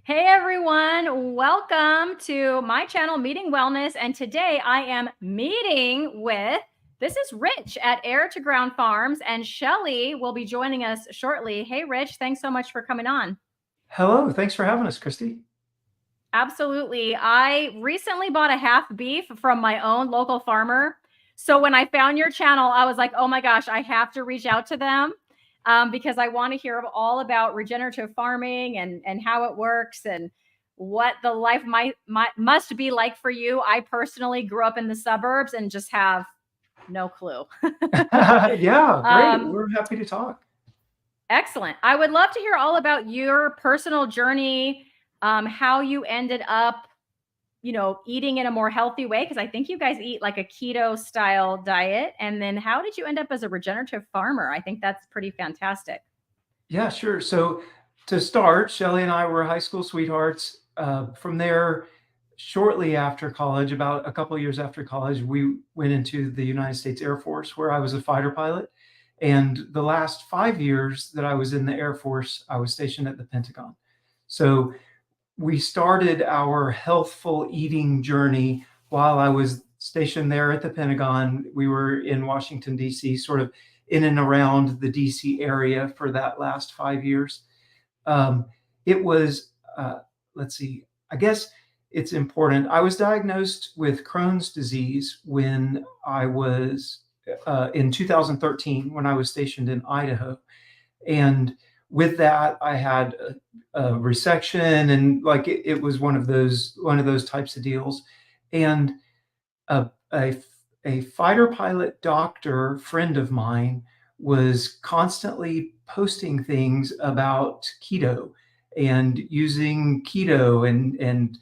Hey everyone, welcome to my channel, Meeting Wellness. And today I am meeting with, this is Rich at Air2Ground Farms, and Shelly will be joining us shortly. Hey Rich, thanks so much for coming on. Hello, thanks for having us, Christy. Absolutely. I recently bought a half beef from my own local farmer. So when I found your channel, I was like, oh my gosh, I have to reach out to them because I want to hear all about regenerative farming and how it works and what the life must be like for you. I personally grew up in the suburbs and just have no clue. Yeah, great. um, We're happy to talk. Excellent. I would love to hear all about your personal journey, how you ended up eating in a more healthy way, because I think you guys eat like a keto style diet. And then how did you end up as a regenerative farmer? I think that's pretty fantastic. Yeah, sure. So to start, Shelly and I were high school sweethearts. From there, shortly after college, about a couple of years after college, we went into the United States Air Force, where I was a fighter pilot. And the last 5 years that I was in the Air Force, I was stationed at the Pentagon. So we started our healthful eating journey while I was stationed there at the Pentagon. We were in Washington, D.C., sort of in and around the D.C. area for that last 5 years. Um, it was, let's see, I guess it's important. I was diagnosed with Crohn's disease when I was in 2013, when I was stationed in Idaho. And with that, I had a resection, and like it was one of those types of deals. And a, a a fighter pilot doctor friend of mine was constantly posting things about keto and using keto and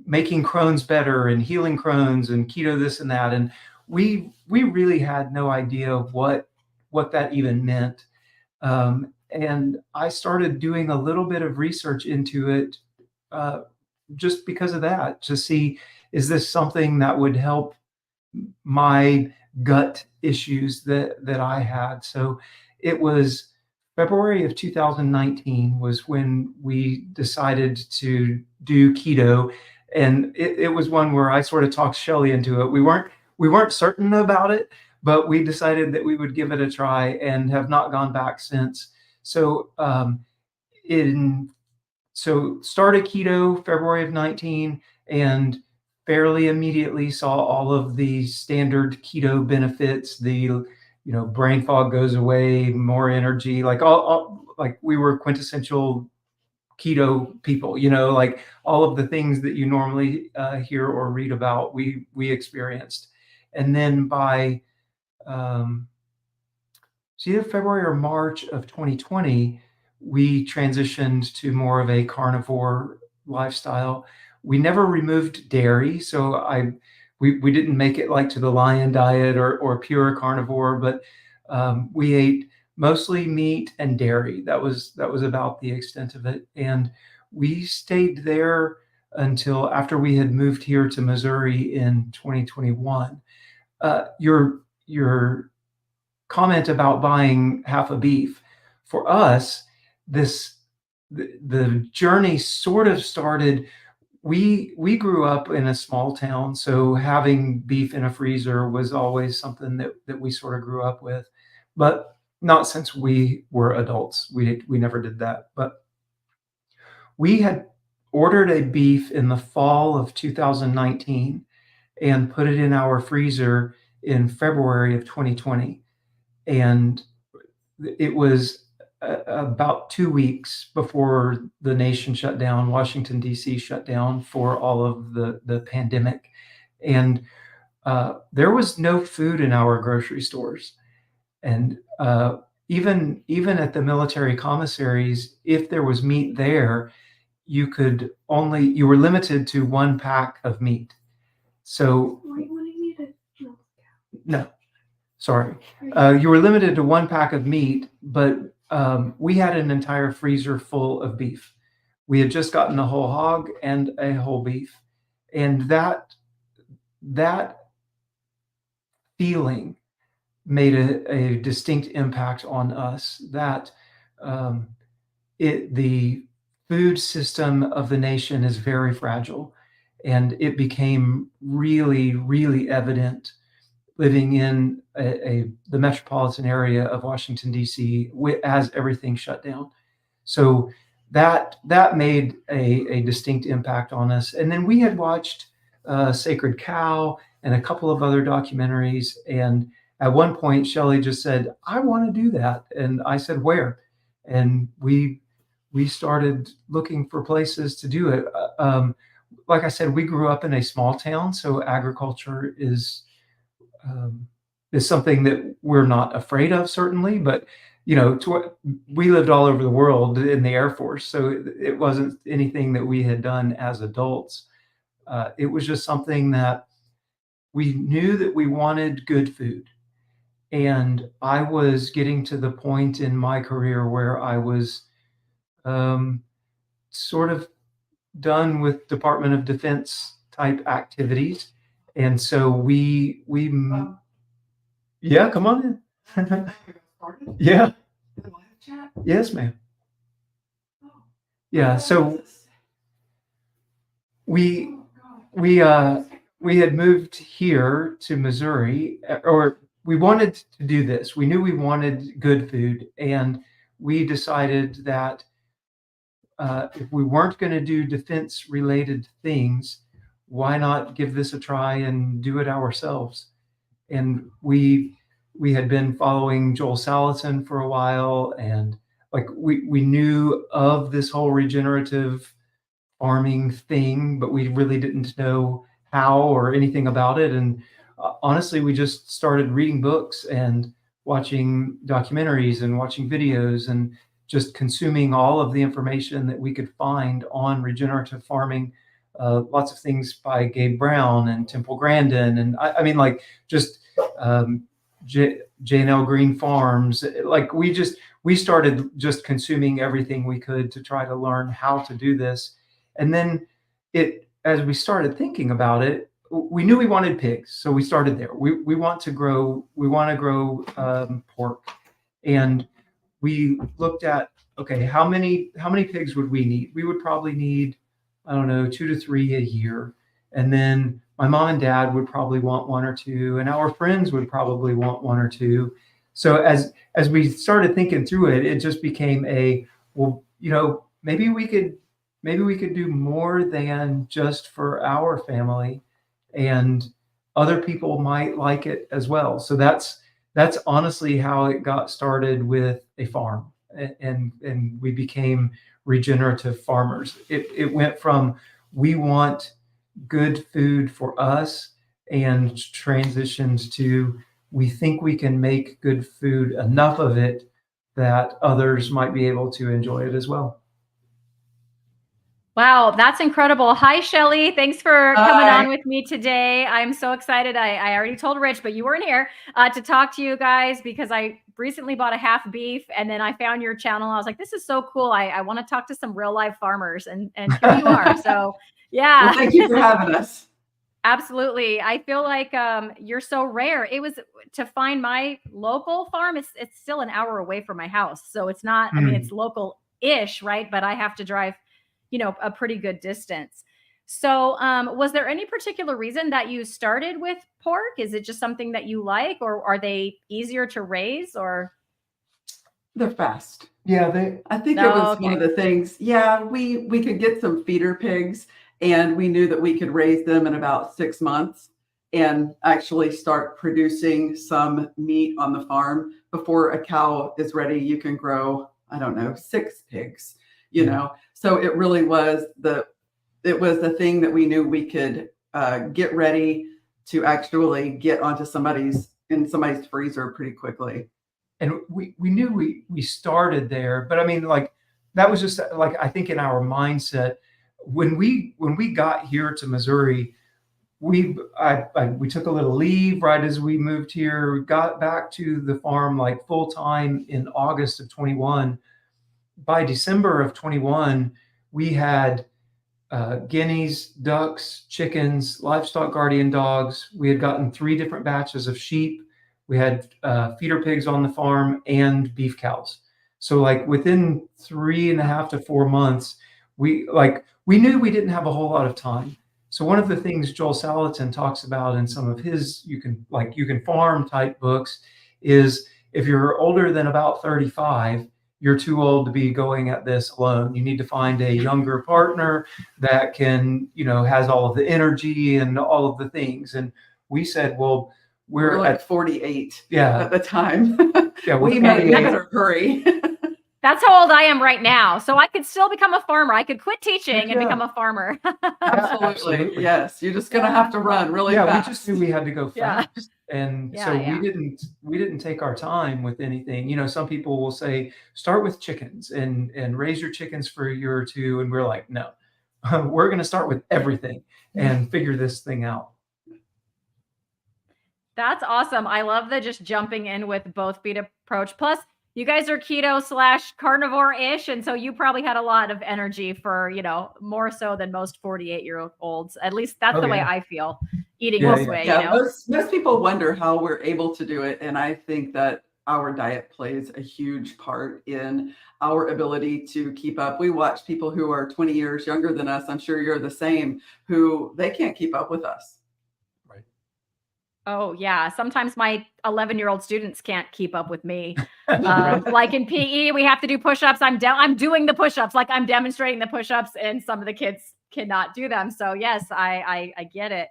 making Crohn's better and healing Crohn's and keto this and that. And we really had no idea of what that even meant. And I started doing a little bit of research into it, uh, just because of that, to see, is this something that would help my gut issues that I had. So it was February of 2019 was when we decided to do keto. And it was one where I sort of talked Shelly into it. We weren't certain about it, but we decided that we would give it a try and have not gone back since. So in so started keto February of 19, and fairly immediately saw all of the standard keto benefits. Brain fog goes away, more energy, like all like we were quintessential keto people, like all of the things that you normally hear or read about, we experienced. And then by um, so either February or March of 2020, we transitioned to more of a carnivore lifestyle. We never removed dairy, so we didn't make it like to the lion diet or pure carnivore, but we ate mostly meat and dairy. That was about the extent of it, and we stayed there until after we had moved here to Missouri in 2021. Your comment about buying half a beef. For us, this the journey sort of started. We grew up in a small town, so having beef in a freezer was always something that we sort of grew up with, but not since we were adults. We never did that. But we had ordered a beef in the fall of 2019 and put it in our freezer in February of 2020. And it was about 2 weeks before the nation shut down. Washington, D.C. shut down for all of the pandemic. And there was no food in our grocery stores. And even at the military commissaries, if there was meat there, you were limited to one pack of meat. So no, sorry. You were limited to one pack of meat, but we had an entire freezer full of beef. We had just gotten a whole hog and a whole beef, and that feeling made a distinct impact on us. That um, the food system of the nation is very fragile. And it became really, really evident living in the metropolitan area of Washington, D.C., as everything shut down. So that made a distinct impact on us. And then we had watched Sacred Cow and a couple of other documentaries. And at one point, Shelley just said, "I want to do that." And I said, "Where?" And we started looking for places to do it. Like I said, we grew up in a small town, so agriculture um, is something that we're not afraid of, certainly. But we lived all over the world in the Air Force, so it wasn't anything that we had done as adults. It was just something that we knew that we wanted good food. And I was getting to the point in my career where I was um, sort of done with Department of Defense type activities. And so yeah, come on in. Yeah. Yes, ma'am. Yeah. So we we uh we had moved here to Missouri, or we wanted to do this. We knew we wanted good food, and we decided that if we weren't going to do defense related things, why not give this a try and do it ourselves? And we had been following Joel Salatin for a while, and like we knew of this whole regenerative farming thing, but we really didn't know how or anything about it. And honestly, we just started reading books and watching documentaries and watching videos and just consuming all of the information that we could find on regenerative farming. Lots of things by Gabe Brown and Temple Grandin, and I mean, like, just J&L Green Farms. Like, we started just consuming everything we could to try to learn how to do this. And then as we started thinking about it, we knew we wanted pigs, so we started there. We want to grow pork, and we looked at, okay, how many pigs would we need? We would probably need, I don't know, 2 to 3 a year. And then my mom and dad would probably want 1 or 2, and our friends would probably want 1 or 2. So as we started thinking through it, it just became well, maybe we could do more than just for our family, and other people might like it as well. So that's honestly how it got started with a farm, and we became regenerative farmers. It went from, we want good food for us, and transitions to, we think we can make good food, enough of it that others might be able to enjoy it as well. Wow, that's incredible. Hi, Shelly. Thanks for coming Hi. on with me today. I'm so excited. I already told Rich, but you weren't here to talk to you guys, because I recently bought a half beef, and then I found your channel. I was like, this is so cool. I want to talk to some real live farmers, and here you are. So yeah. Well, thank you for having us. Absolutely. I feel like you're so rare. It was to find my local farm. It's still an hour away from my house. So it's not, I mean, it's local-ish, right? But I have to drive, a pretty good distance. So was there any particular reason that you started with pork? Is it just something that you like, or are they easier to raise, or? They're fast. Yeah, I think it was one of the things. Yeah, we could get some feeder pigs, and we knew that we could raise them in about 6 months and actually start producing some meat on the farm. Before a cow is ready, you can grow, I don't know, 6 pigs, So it really was the thing that we knew we could get ready to actually get onto somebody's freezer pretty quickly. And we knew we started there, but I mean, like, that was just like, I think in our mindset, when we got here to Missouri, we took a little leave right as we moved here. We got back to the farm like full time in August of 21. By December of 21, we had guineas, ducks, chickens, livestock guardian dogs. We had gotten 3 different batches of sheep. We had feeder pigs on the farm, and beef cows. So like within 3.5 to 4 months, we knew we didn't have a whole lot of time. So one of the things Joel Salatin talks about in some of his you can farm type books is if you're older than about 35, you're too old to be going at this alone. You need to find a younger partner that can, has all of the energy and all of the things. And we said, well, we're like at 48 yeah at the time. yeah we better hurry. That's how old I am right now. So I could still become a farmer. I could quit teaching and become a farmer. Absolutely. Yes. You're just going to have to run really fast. We just knew we had to go Yeah. fast. And so we didn't take our time with anything. Some people will say, start with chickens and raise your chickens for a year or two. And we're like, no, we're going to start with everything and figure this thing out. That's awesome. I love the just jumping in with both feet approach. Plus, you guys are keto / carnivore-ish. And so you probably had a lot of energy for, more so than most 48-year-olds. At least that's the way I feel eating this way. Most people wonder how we're able to do it. And I think that our diet plays a huge part in our ability to keep up. We watch people who are 20 years younger than us. I'm sure you're the same, who they can't keep up with us. Oh, yeah. Sometimes my 11-year-old students can't keep up with me. Like in PE, we have to do push-ups. I'm doing the push-ups, like I'm demonstrating the push-ups, and some of the kids cannot do them. So yes, I get it.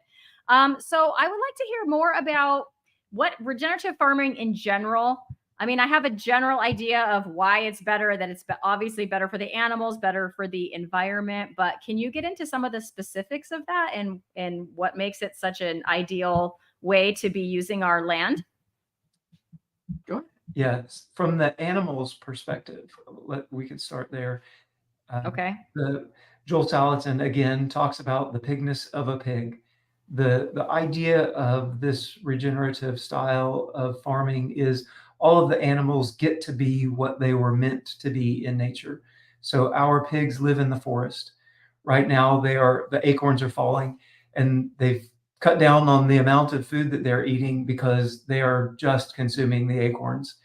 So I would like to hear more about what regenerative farming in general. I mean, I have a general idea of why it's better, that it's obviously better for the animals, better for the environment. But can you get into some of the specifics of that and what makes it such an ideal way to be using our land? Go ahead. Yes, from the animals' perspective, we could start there. Okay. Joel Salatin again talks about the pigness of a pig. The idea of this regenerative style of farming is all of the animals get to be what they were meant to be in nature. So our pigs live in the forest. Right now, the acorns are falling, and they've cut down on the amount of food that they're eating because they are just consuming the acorns.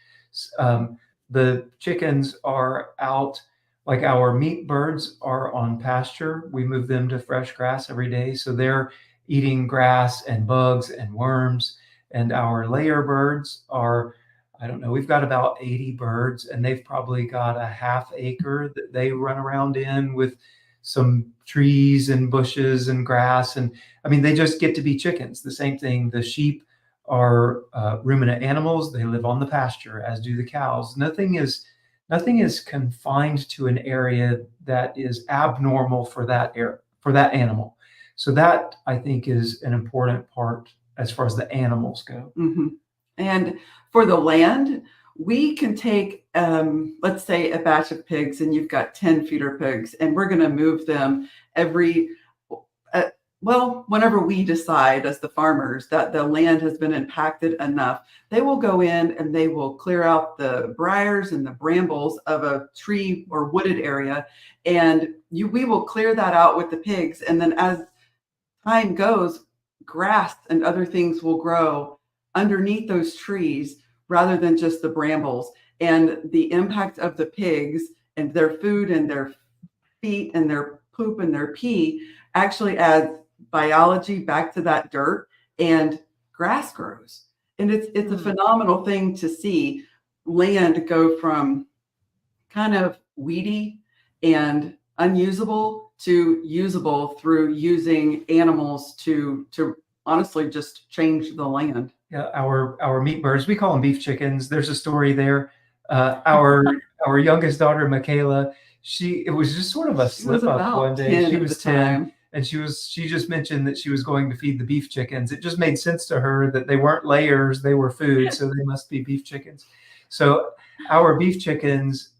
The chickens are out, like our meat birds are on pasture. We move them to fresh grass every day. So they're eating grass and bugs and worms. And our layer birds are, I don't know, we've got about 80 birds, and they've probably got a half acre that they run around in with some trees and bushes and grass. And I mean, they just get to be chickens. The same thing, the sheep are ruminant animals. They live on the pasture, as do the cows. Nothing is confined to an area that is abnormal for that animal. So that, I think, is an important part as far as the animals go. Mm-hmm. And for the land, we can take, let's say, a batch of pigs, and you've got 10 feeder pigs, and we're going to move them whenever we decide as the farmers that the land has been impacted enough, they will go in and they will clear out the briars and the brambles of a tree or wooded area. And we will clear that out with the pigs. And then as time goes, grass and other things will grow underneath those trees rather than just the brambles. And the impact of the pigs and their food and their feet and their poop and their pee actually adds biology back to that dirt, and grass grows. And it's a phenomenal thing to see land go from kind of weedy and unusable to usable through using animals to honestly just change the land. Yeah, our meat birds, we call them beef chickens. There's a story there. Our youngest daughter, Michaela, it was just sort of a slip up one day. She was 10. And she just mentioned that she was going to feed the beef chickens. It just made sense to her that they weren't layers, they were food, so they must be beef chickens. So our beef chickens,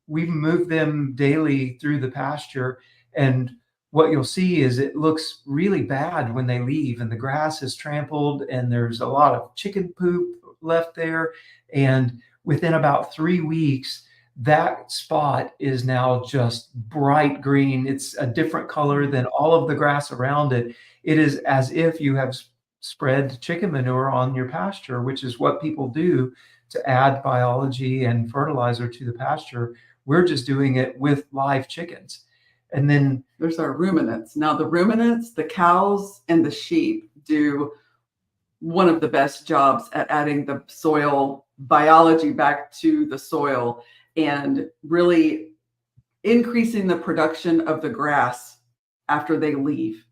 we move them daily through the pasture, and what you'll see is it looks really bad when they leave, and the grass is trampled, and there's a lot of chicken poop left there. And within about 3 weeks, that spot is now just bright green. It's a different color than all of the grass around it. It is as if you have spread chicken manure on your pasture, which is what people do to add biology and fertilizer to the pasture. We're just doing it with live chickens. And then there's our ruminants. Now the ruminants, the cows and the sheep do one of the best jobs at adding the soil biology back to the soil and really increasing the production of the grass after they leave.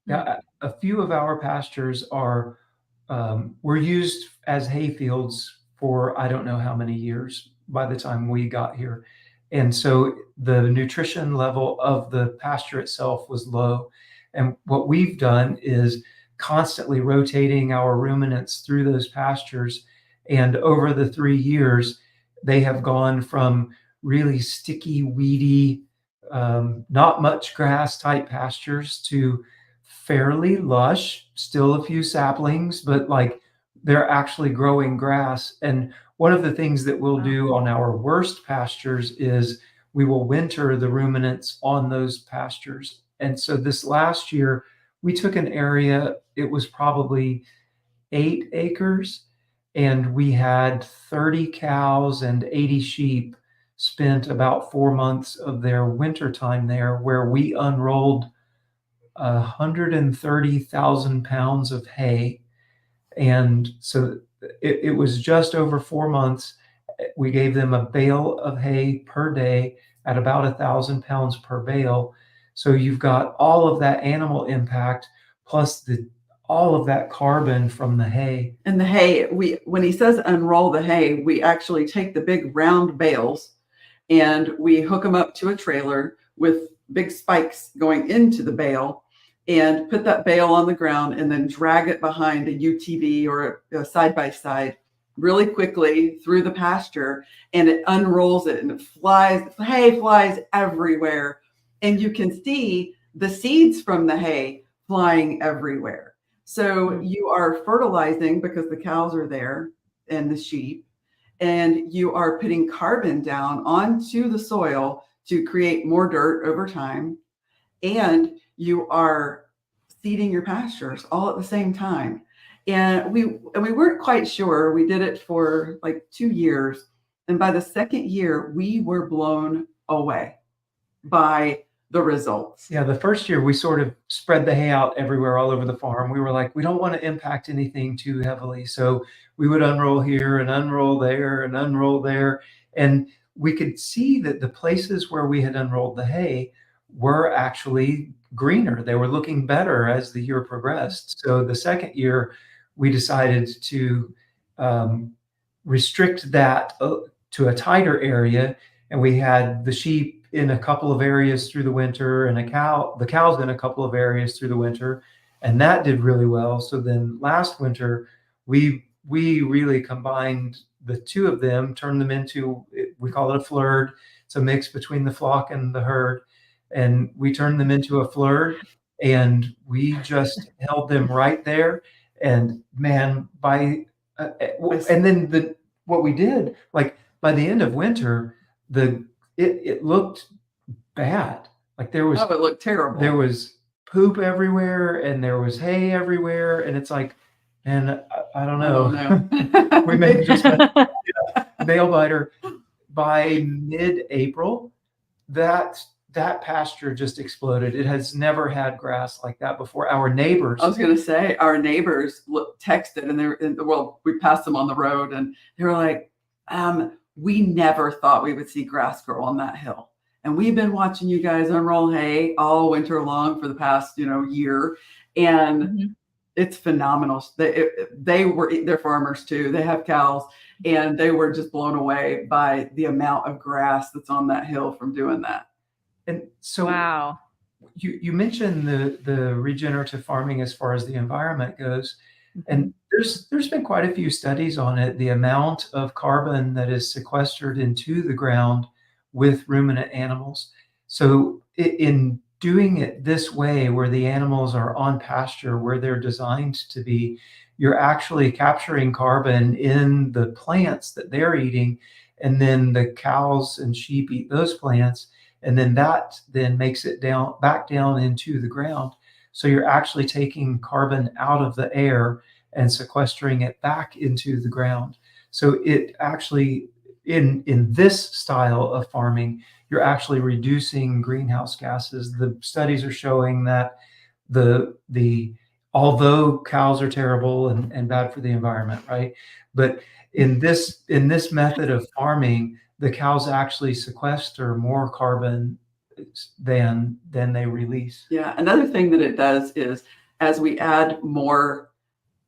Yeah, a few of our pastures were used as hay fields for I don't know how many years by the time we got here. And so the nutrition level of the pasture itself was low. And what we've done is constantly rotating our ruminants through those pastures. And over the 3 years, they have gone from really sticky, weedy, not much grass type pastures to fairly lush, still a few saplings, but like they're actually growing grass. And one of the things that we'll do on our worst pastures is we will winter the ruminants on those pastures. And so this last year, we took an area, it was probably 8 acres, and we had 30 cows and 80 sheep spent about 4 months of their winter time there, where we unrolled 130,000 pounds of hay. And so it was just over 4 months. We gave them a bale of hay per day at about 1,000 pounds per bale. So you've got all of that animal impact plus all of that carbon from the hay. And the hay, when he says unroll the hay, we actually take the big round bales and we hook them up to a trailer with big spikes going into the bale and put that bale on the ground and then drag it behind a UTV or a side-by-side really quickly through the pasture, and it unrolls it and it flies, hay flies everywhere. And you can see the seeds from the hay flying everywhere. So you are fertilizing because the cows are there and the sheep, and you are putting carbon down onto the soil to create more dirt over time. And you are seeding your pastures all at the same time. And we weren't quite sure. We did it for like 2 years. And by the second year, we were blown away by the results. Yeah, the first year we sort of spread the hay out everywhere, all over the farm. We were like, we don't want to impact anything too heavily. So we would unroll here and unroll there and unroll there. And we could see that the places where we had unrolled the hay were actually greener. They were looking better as the year progressed. So the second year, we decided to restrict that to a tighter area. And we had the sheep in a couple of areas through the winter and the cows in a couple of areas through the winter. And that did really well. So then last winter, we really combined the two of them, turned them into, we call it a flurd. It's a mix between the flock and the herd. And we turned them into a flurd, and we just held them right there. And man, and then what we did, like by the end of winter, it looked bad. Like it looked terrible. There was poop everywhere and there was hay everywhere. And it's like, man, I don't know. We may have just nail biter. By mid-April, that pasture just exploded. It has never had grass like that before. Our neighbors. I was going to say, our neighbors texted, and we passed them on the road, and they were like, we never thought we would see grass grow on that hill. And we've been watching you guys unroll hay all winter long for the past, year. And it's phenomenal. They're farmers too. They have cows, and they were just blown away by the amount of grass that's on that hill from doing that. And so wow. You mentioned the regenerative farming as far as the environment goes. And there's been quite a few studies on it, the amount of carbon that is sequestered into the ground with ruminant animals. So in doing it this way, where the animals are on pasture, where they're designed to be, you're actually capturing carbon in the plants that they're eating, and then the cows and sheep eat those plants, and then that then makes it back down into the ground. So you're actually taking carbon out of the air and sequestering it back into the ground. So it actually, in this style of farming, you're actually reducing greenhouse gases. The studies are showing that the although cows are terrible and bad for the environment, right? But in this method of farming, the cows actually sequester more carbon than they release. Yeah. Another thing that it does is as we add more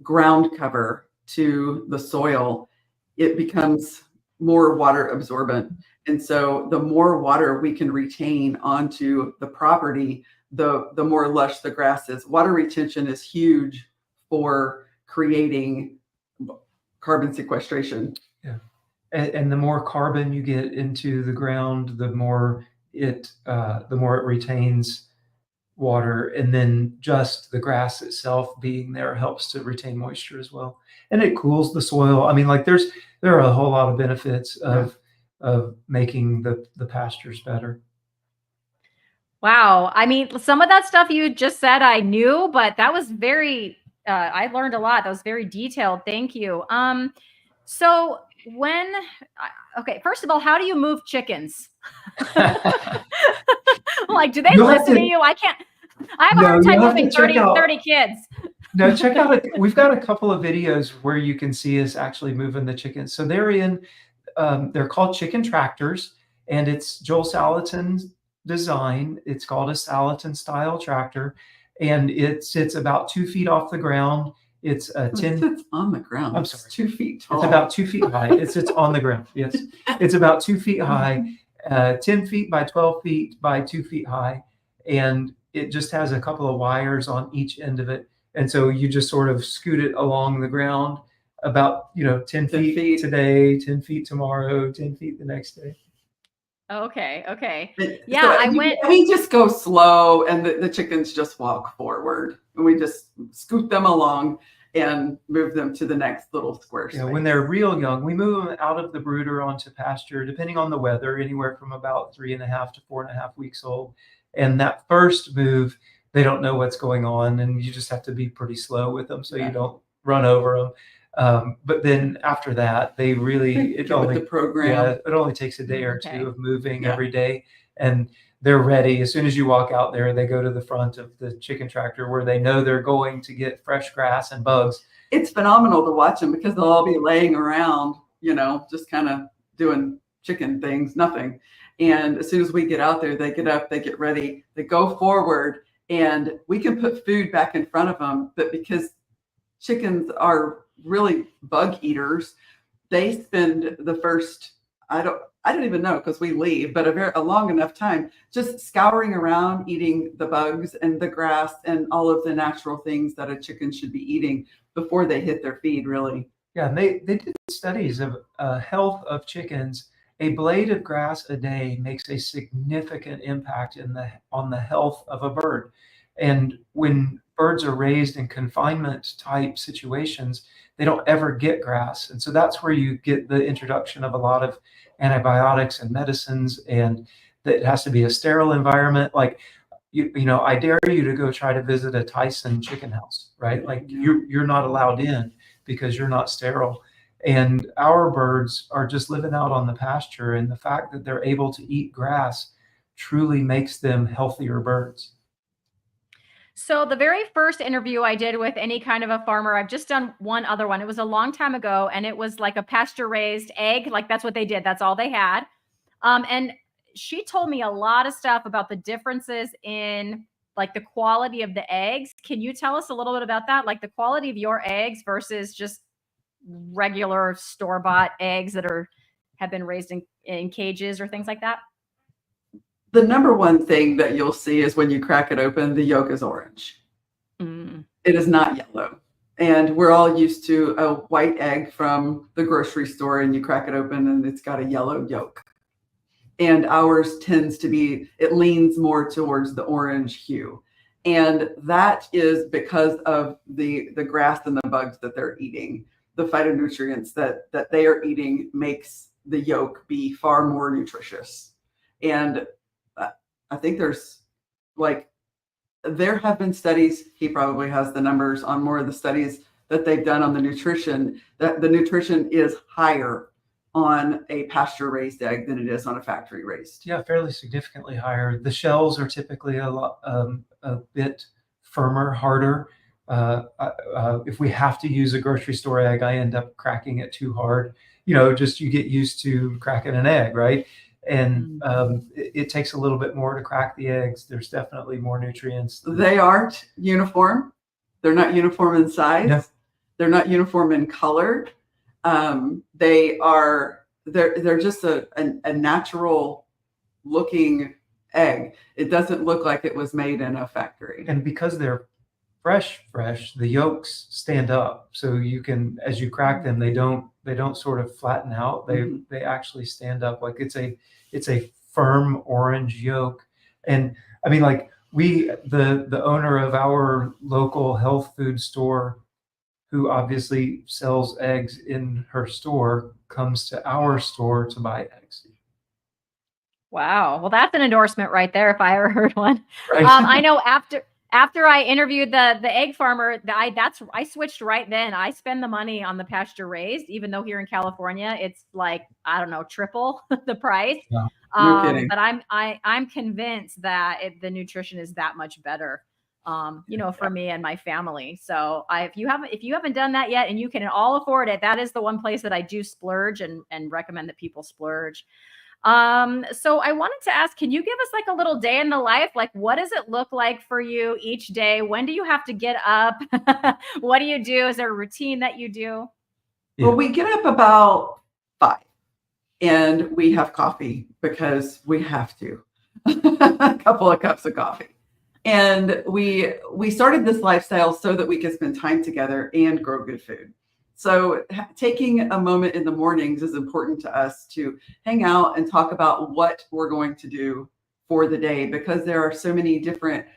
ground cover to the soil, it becomes more water absorbent. And so the more water we can retain onto the property, the more lush the grass is. Water retention is huge for creating carbon sequestration. Yeah. And the more carbon you get into the ground, the more it retains water, and then just the grass itself being there helps to retain moisture as well, and it cools the soil. I mean, like there are a whole lot of benefits of making the pastures better. Wow. I mean, some of that stuff you just said I knew, but that was very I learned a lot. That was very detailed. Thank you. So when okay, first of all, how do you move chickens? Like, do they listen to you? I can't. I have a hard time moving 30 kids. No, check out we've got a couple of videos where you can see us actually moving the chickens. So they're called chicken tractors, and it's Joel Salatin's design. It's called a Salatin style tractor, and it sits about 2 feet off the ground. It's It sits on the ground. I'm sorry. It's 2 feet tall. It's about 2 feet high. It sits on the ground. Yes, it's about 2 feet high, 10 feet by 12 feet by 2 feet high, and it just has a couple of wires on each end of it. And so you just sort of scoot it along the ground about 10 feet today, 10 feet tomorrow, 10 feet the next day. Okay. Yeah, so we just go slow, and the chickens just walk forward, and we just scoot them along and move them to the next little square space. Yeah, when they're real young, we move them out of the brooder onto pasture, depending on the weather, anywhere from about 3.5 to 4.5 weeks old. And that first move, they don't know what's going on, and you just have to be pretty slow with them so you don't run over them. But then after that, they really it only takes a day or two of moving every day, and they're ready. As soon as you walk out there, they go to the front of the chicken tractor where they know they're going to get fresh grass and bugs. It's phenomenal to watch them because they'll all be laying around, just kind of doing chicken things, nothing. And as soon as we get out there, they get up, they get ready, they go forward, and we can put food back in front of them. But because chickens are really bug eaters, they spend the first, I don't even know because we leave, but a long enough time just scouring around, eating the bugs and the grass and all of the natural things that a chicken should be eating before they hit their feed, really. Yeah, and they did studies of health of chickens. A blade of grass a day makes a significant impact on the health of a bird. And when birds are raised in confinement type situations, they don't ever get grass. And so that's where you get the introduction of a lot of antibiotics and medicines, and that it has to be a sterile environment. Like, I dare you to go try to visit a Tyson chicken house, right? Like you're not allowed in because you're not sterile. And our birds are just living out on the pasture, and the fact that they're able to eat grass truly makes them healthier birds. So the very first interview I did with any kind of a farmer, I've just done one other one. It was a long time ago, and it was like a pasture raised egg. Like that's what they did. That's all they had. And she told me a lot of stuff about the differences in like the quality of the eggs. Can you tell us a little bit about that? Like the quality of your eggs versus just regular store-bought eggs that have been raised in cages or things like that? The number one thing that you'll see is when you crack it open, the yolk is orange. It is not yellow. And we're all used to a white egg from the grocery store, and you crack it open and it's got a yellow yolk. And ours tends to be, it leans more towards the orange hue. And that is because of the grass and the bugs that they're eating. The phytonutrients that they are eating makes the yolk be far more nutritious. And I think there have been studies, he probably has the numbers on more of the studies that they've done on the nutrition, that the nutrition is higher on a pasture raised egg than it is on a factory raised. Yeah, fairly significantly higher. The shells are typically a bit firmer, harder. If we have to use a grocery store egg, I end up cracking it too hard. Just you get used to cracking an egg, right? And it takes a little bit more to crack the eggs. There's definitely more nutrients. They aren't uniform. They're not uniform in size. No. They're not uniform in color. They're just a natural looking egg. It doesn't look like it was made in a factory. And because they're fresh, the yolks stand up. So you can, as you crack them, they don't sort of flatten out. They actually stand up. Like it's a firm orange yolk. And I mean, like the owner of our local health food store, who obviously sells eggs in her store, comes to our store to buy eggs. Wow. Well, that's an endorsement right there, if I ever heard one. Right. I know after I interviewed the egg farmer, I switched right then. I spend the money on the pasture raised, even though here in California it's like, I don't know, triple the price. Yeah. No kidding. But I'm convinced that the nutrition is that much better. For me and my family. So if you haven't done that yet and you can all afford it, that is the one place that I do splurge and recommend that people splurge. So I wanted to ask, can you give us like a little day in the life? Like, what does it look like for you each day? When do you have to get up? What do you do? Is there a routine that you do? Yeah. Well, we get up about 5 and we have coffee because we have to. A couple of cups of coffee. And we started this lifestyle so that we could spend time together and grow good food. So taking a moment in the mornings is important to us to hang out and talk about what we're going to do for the day, because there are so many different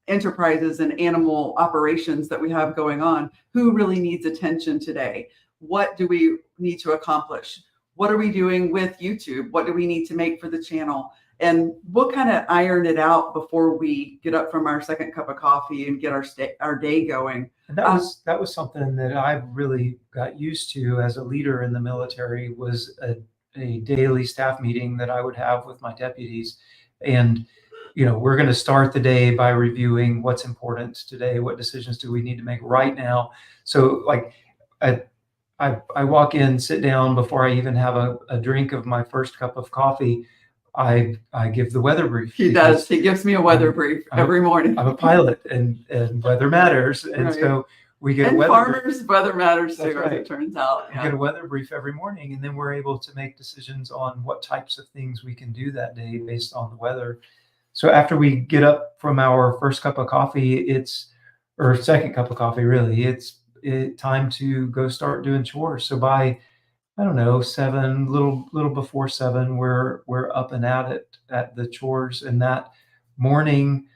enterprises and animal operations that we have going on. Who really needs attention today? What do we need to accomplish? What are we doing with YouTube? What do we need to make for the channel? And we'll kind of iron it out before we get up from our second cup of coffee and get our day going. And that was something that I really got used to as a leader in the military, was a daily staff meeting that I would have with my deputies. And, we're going to start the day by reviewing what's important today. What decisions do we need to make right now? So like I walk in, sit down before I even have a drink of my first cup of coffee. I give the weather brief. He does. He gives me a weather brief every morning. I'm a pilot, and weather matters, and right. So we get and a weather farmers brief. weather matters too, Right. as it turns out. We get a weather brief every morning, and then we're able to make decisions on what types of things we can do that day based on the weather. So after we get up from our first cup of coffee, or second cup of coffee, really, it's time to go start doing chores. So by, I don't know, 7, little before 7, we're up and at it at the chores. And that morning,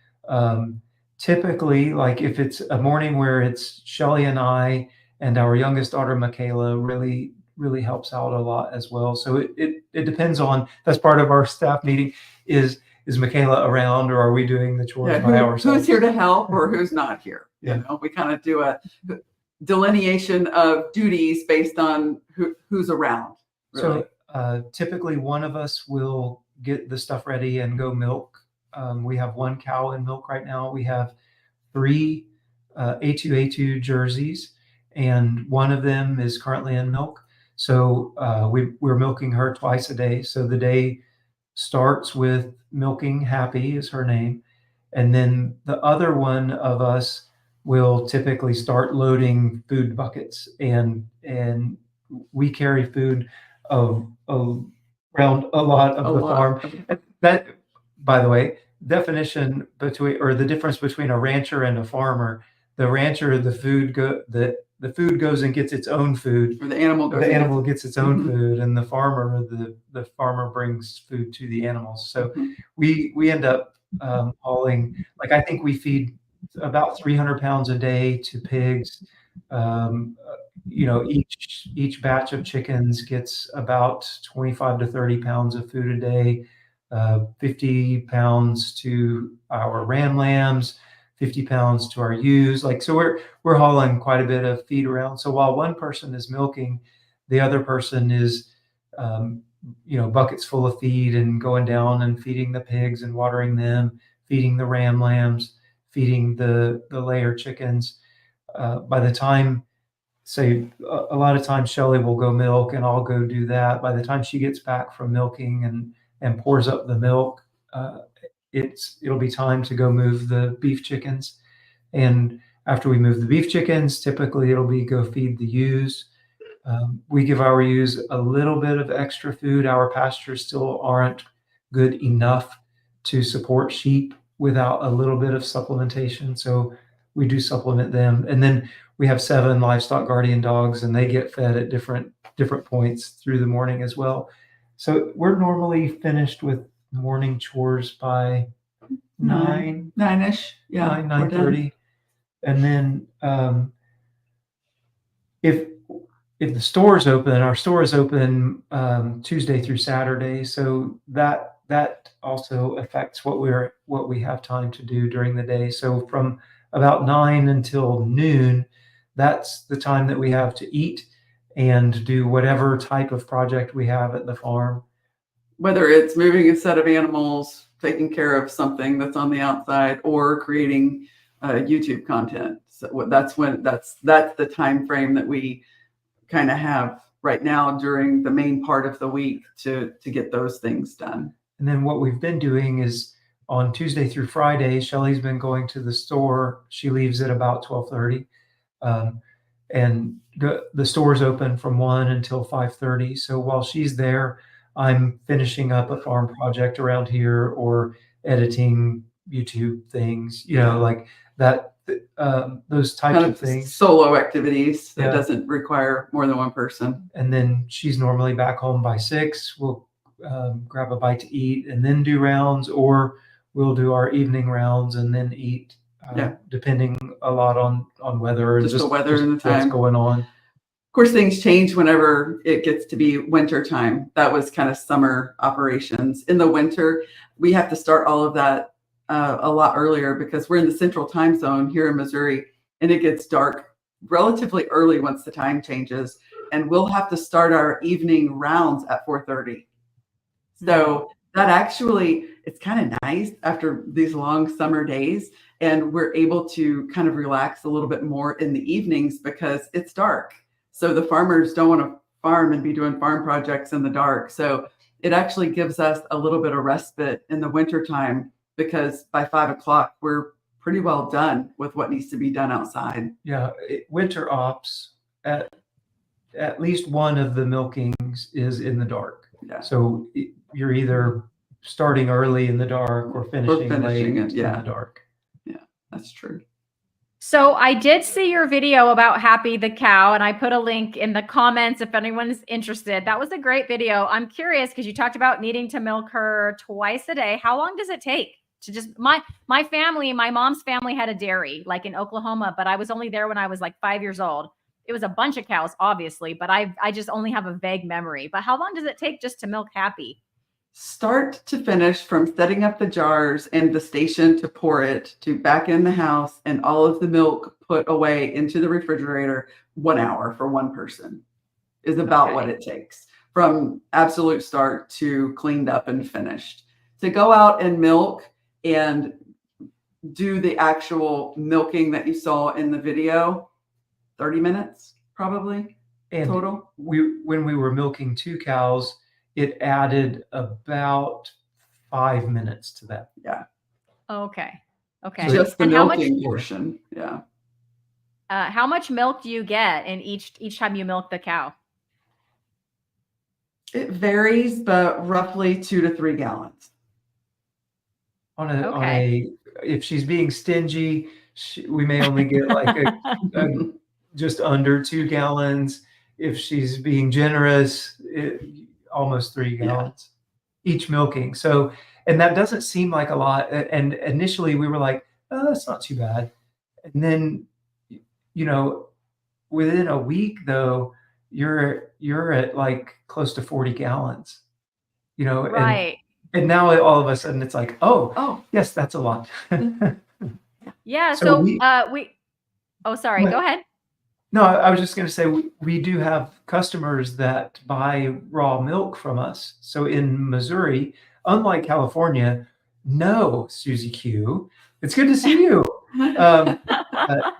typically, like if it's a morning where it's Shelly and I and our youngest daughter Michaela, really helps out a lot as well. So it depends on, that's part of our staff meeting, is Michaela around, or are we doing the chores by ourselves? Who's here to help or who's not here? Yeah. We kind of do a delineation of duties based on who's around. Really. So typically one of us will get the stuff ready and go milk. We have 1 cow in milk right now. We have 3 A2 jerseys, and one of them is currently in milk. So we're milking her twice a day. So the day starts with milking Happy, is her name. And then the other one of us will typically start loading food buckets, and we carry food around a lot of the farm. That, by the way, the difference between a rancher and a farmer: the rancher, the food goes and gets its own food, or the animal gets its own food, and the farmer brings food to the animals. So we end up hauling, like, I think we feed about 300 pounds a day to pigs. Each batch of chickens gets about 25 to 30 pounds of food a day, 50 pounds to our ram lambs, 50 pounds to our ewes. Like, so we're hauling quite a bit of feed around. So while one person is milking, the other person is, buckets full of feed and going down and feeding the pigs and watering them, feeding the ram lambs, feeding the layer chickens. By the time, say, a lot of times Shelly will go milk and I'll go do that. By the time she gets back from milking and pours up the milk, it'll be time to go move the beef chickens. And after we move the beef chickens, typically it'll be go feed the ewes. We give our ewes a little bit of extra food. Our pastures still aren't good enough to support sheep without a little bit of supplementation. So we do supplement them. And then we have 7 livestock guardian dogs, and they get fed at different points through the morning as well. So we're normally finished with morning chores by 9-ish. Yeah. 9:30. And then if the store's open, our store is open Tuesday through Saturday. So that also affects what we have time to do during the day. So from about 9 until noon, that's the time that we have to eat and do whatever type of project we have at the farm. Whether it's moving a set of animals, taking care of something that's on the outside, or creating YouTube content. So that's the time frame that we kind of have right now during the main part of the week to get those things done. And then what we've been doing is on Tuesday through Friday, Shelly's been going to the store. She leaves at about 12:30. And the store's open from 1 until 5:30. So while she's there, I'm finishing up a farm project around here or editing YouTube things, like that, those types kind of things. Solo activities that Yeah. doesn't require more than one person. And then she's normally back home by 6. We'll grab a bite to eat and then do rounds, or we'll do our evening rounds and then eat, depending a lot on weather and just the weather and the time what's going on. Of course, things change whenever it gets to be winter time. That was kind of summer operations. In the winter, we have to start all of that a lot earlier because we're in the central time zone here in Missouri, and it gets dark relatively early once the time changes. And we'll have to start our evening rounds at 4:30. So that actually, it's kind of nice after these long summer days, and we're able to kind of relax a little bit more in the evenings because it's dark. So the farmers don't want to farm and be doing farm projects in the dark. So it actually gives us a little bit of respite in the wintertime because by 5 o'clock, we're pretty well done with what needs to be done outside. Yeah, winter ops, at least one of the milkings is in the dark. Yeah. So you're either starting early in the dark or finishing late in the dark. Yeah, that's true. So I did see your video about Happy the cow, and I put a link in the comments if anyone's interested. That was a great video. I'm curious because you talked about needing to milk her twice a day. How long does it take to just my family, my mom's family had a dairy like in Oklahoma, but I was only there when I was like 5 years old. It was a bunch of cows, obviously, but I just only have a vague memory. But how long does it take just to milk Happy? Start to finish, from setting up the jars and the station to pour it to back in the house and all of the milk put away into the refrigerator, 1 hour for one person is about what it takes from absolute start to cleaned up and finished. To go out and milk and do the actual milking that you saw in the video, 30 minutes probably total. When we were milking 2 cows, it added about 5 minutes to that. Yeah. Okay. So just the milking portion. Yeah. How much milk do you get in each time you milk the cow? It varies, but roughly 2 to 3 gallons. If she's being stingy, we may only get like just under 2 gallons. If she's being generous, almost 3 gallons each milking. So, and that doesn't seem like a lot. And initially we were like, oh, that's not too bad. And then, within a week though, you're at like close to 40 gallons, right. And now all of a sudden it's like, oh, yes, that's a lot. Yeah. So So we, oh, sorry. Go ahead. no, I was just going to say we do have customers that buy raw milk from us. So in Missouri, unlike California, no, Susie Q, it's good to see you.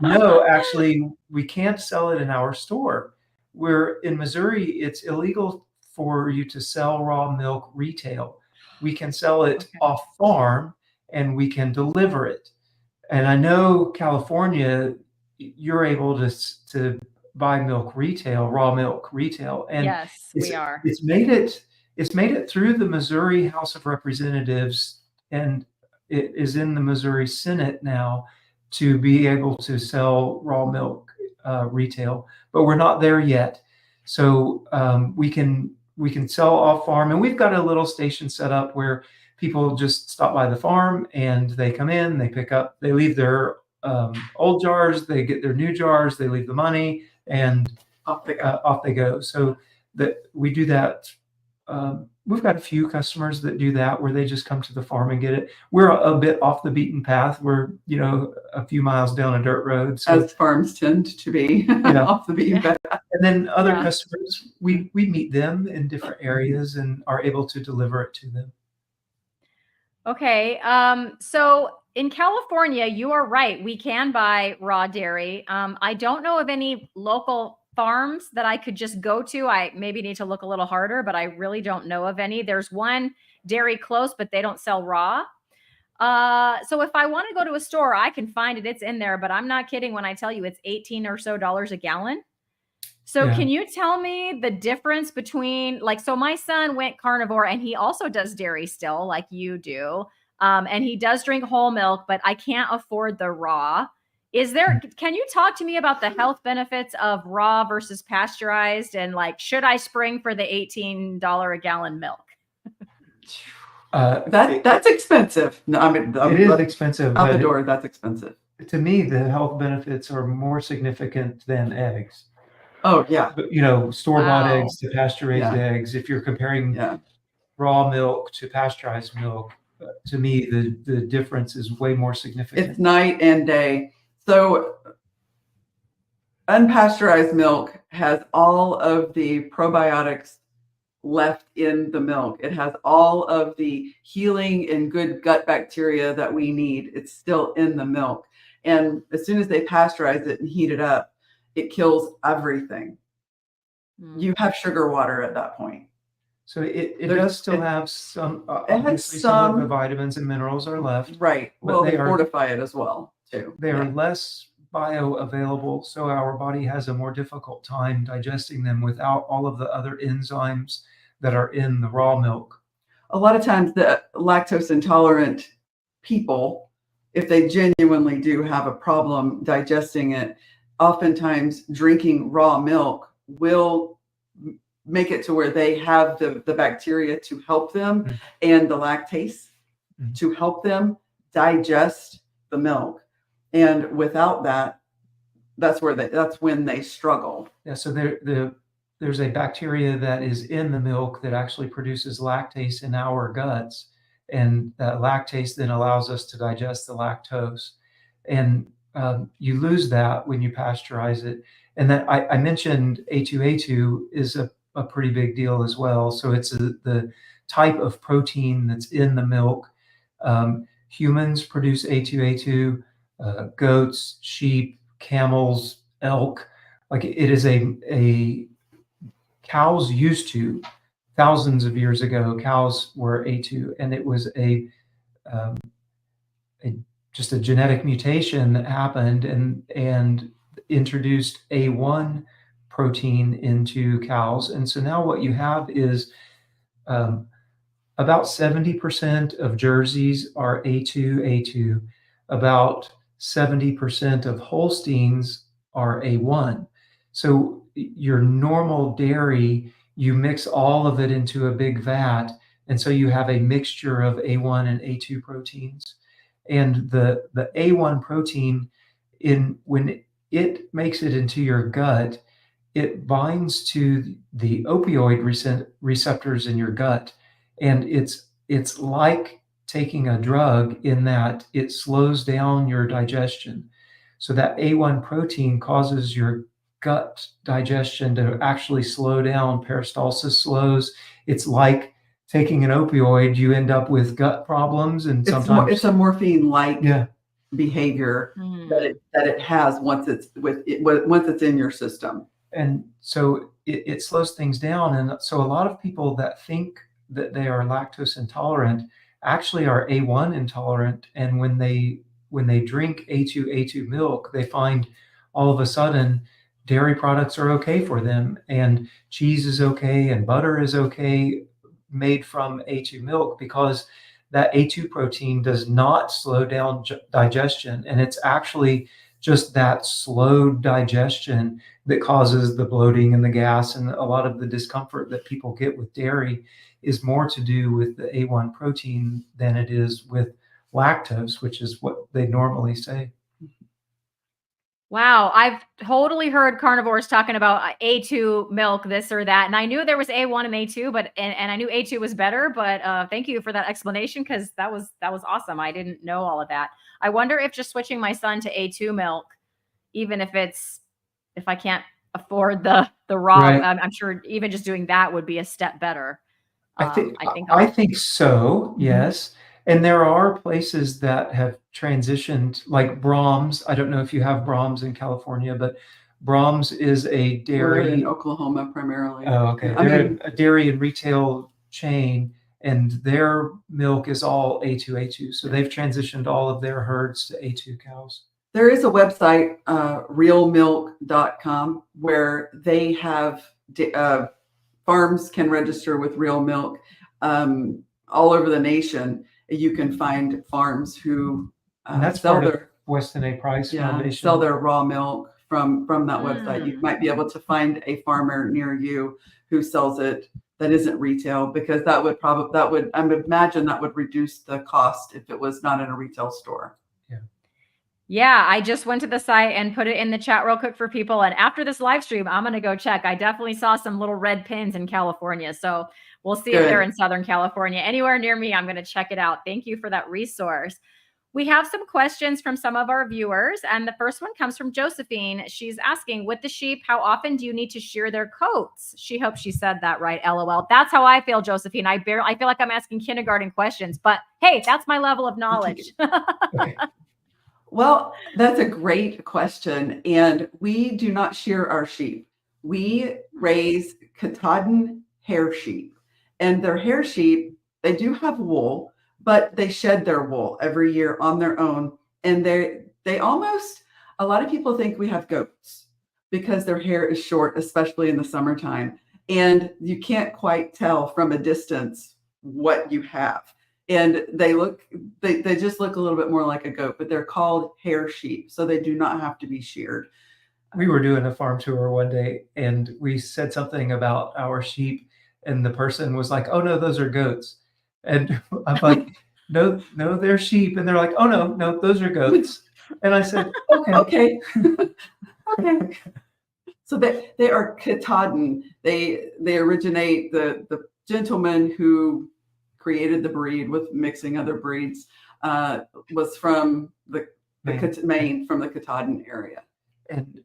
No, actually, we can't sell it in our store. We're in Missouri, it's illegal for you to sell raw milk retail. We can sell it Okay. off farm and we can deliver it. And I know California, you're able to buy milk retail, raw milk retail, and Yes, it's we are. it's made it through the Missouri House of Representatives, and it is in the Missouri Senate now to be able to sell raw milk retail, but we're not there yet. So we can sell off farm, and we've got a little station set up where people just stop by the farm and they come in, they pick up, they leave their old jars, they get their new jars, they leave the money, and Off they go. off they go. So that we do that. We've got a few customers that do that where they just come to the farm and get it. We're a bit off the beaten path. We're, a few miles down a dirt road. So, As farms tend to be off the beaten path. and then other Yeah. customers, we meet them in different areas and are able to deliver it to them. Okay. So in California, you are right. We can buy raw dairy. I don't know of any local farms that I could just go to. I maybe need to look a little harder, but I really don't know of any. There's one dairy close, but they don't sell raw. So if I want to go to a store, I can find it. It's in there, but I'm not kidding when I tell you it's 18 or so dollars a gallon. So Yeah. can you tell me the difference between so my son went carnivore and he also does dairy still like you do. And he does drink whole milk, but I can't afford the raw. Can you talk to me about the health benefits of raw versus pasteurized and should I spring for the $18 a gallon milk? That's expensive. No, I mean, It is expensive, out the but door. That's expensive. to me, the health benefits are more significant than eggs. Oh yeah, But, store-bought Wow. eggs to pasture-raised eggs, if you're comparing yeah. raw milk to pasteurized milk, to me, the difference is way more significant. It's night and day. So unpasteurized milk has all of the probiotics left in the milk. It has all of the healing and good gut bacteria that we need. It's still in the milk. And as soon as they pasteurize it and heat it up, it kills everything. You have sugar water at that point. So it does still have some, It has obviously some of the some, vitamins and minerals are left. right. but Well, they they are- fortify it as well, too. They are Yeah. less bioavailable, so our body has a more difficult time digesting them without all of the other enzymes that are in the raw milk. A lot of times the lactose intolerant people, if they genuinely do have a problem digesting it, oftentimes drinking raw milk will make it to where they have the bacteria to help them and the lactase to help them digest the milk. And without that, that's when they struggle. Yeah, so there's a bacteria that is in the milk that actually produces lactase in our guts, and that lactase then allows us to digest the lactose. And you lose that when you pasteurize it. And that I mentioned A2A2 is a pretty big deal as well. So it's the type of protein that's in the milk. Humans produce A2A2, goats, sheep, camels, elk. Like it is cows used to, thousands of years ago, cows were A2, and it was just a genetic mutation that happened and introduced A1 protein into cows. And so now what you have is about 70% of jerseys are A2. About 70% of Holsteins are A1. So your normal dairy, you mix all of it into a big vat, and so you have a mixture of A1 and A2 proteins. And the A1 protein, when it makes it into your gut, it binds to the opioid receptors in your gut, and it's like taking a drug in that it slows down your digestion. So that A1 protein causes your gut digestion to actually slow down. Peristalsis slows. It's like taking an opioid, you end up with gut problems, and sometimes it's a morphine-like yeah. behavior that it has once it's in your system. And so it slows things down. And so a lot of people that think that they are lactose intolerant actually are A1 intolerant. And when they drink A2 milk, they find all of a sudden dairy products are okay for them, and cheese is okay, and butter is okay made from A2 milk, because that A2 protein does not slow down digestion. And it's actually just that slow digestion that causes the bloating and the gas, and a lot of the discomfort that people get with dairy is more to do with the A1 protein than it is with lactose, which is what they normally say. Wow, I've totally heard carnivores talking about A2 milk, this or that, and I knew there was A1 and A2, but and I knew A2 was better. But thank you for that explanation, because that was awesome. I didn't know all of that. I wonder if just switching my son to A2 milk, even if I can't afford the raw, Right. I'm sure even just doing that would be a step better. I think so. Yes. And there are places that have transitioned, like Brahms. I don't know if you have Brahms in California, but Brahms is a dairy. We're in Oklahoma primarily. Oh, okay. They're a dairy and retail chain, and their milk is all A2. So they've transitioned all of their herds to A2 cows. There is a website, realmilk.com, where they have farms can register with Real Milk all over the nation. You can find farms who sell their Weston A. Price Foundation. Sell their raw milk from that website. You might be able to find a farmer near you who sells it that isn't retail, because that would I would imagine that would reduce the cost if it was not in a retail store. Yeah, I just went to the site and put it in the chat real quick for people. And after this live stream, I'm going to go check. I definitely saw some little red pins in California. So we'll see if they're in Southern California. Anywhere near me, I'm going to check it out. Thank you for that resource. We have some questions from some of our viewers. And the first one comes from Josephine. She's asking, with the sheep, how often do you need to shear their coats? She hopes she said that right, LOL. That's how I feel, Josephine. I feel like I'm asking kindergarten questions. But hey, that's my level of knowledge. Okay. Well, that's a great question. And we do not shear our sheep. We raise Katahdin hair sheep. And their hair sheep, they do have wool, but they shed their wool every year on their own. And they almost, a lot of people think we have goats because their hair is short, especially in the summertime. And you can't quite tell from a distance what you have. And they just look a little bit more like a goat, but they're called hair sheep. So they do not have to be sheared. We were doing a farm tour one day, and we said something about our sheep, and the person was like, "Oh no, those are goats." And I'm like, no, they're sheep. And they're like, "Oh no, those are goats." And I said, okay. Okay. So they are Katahdin. They originate, the gentleman who created the breed with mixing other breeds was from Maine, from the Katahdin area. And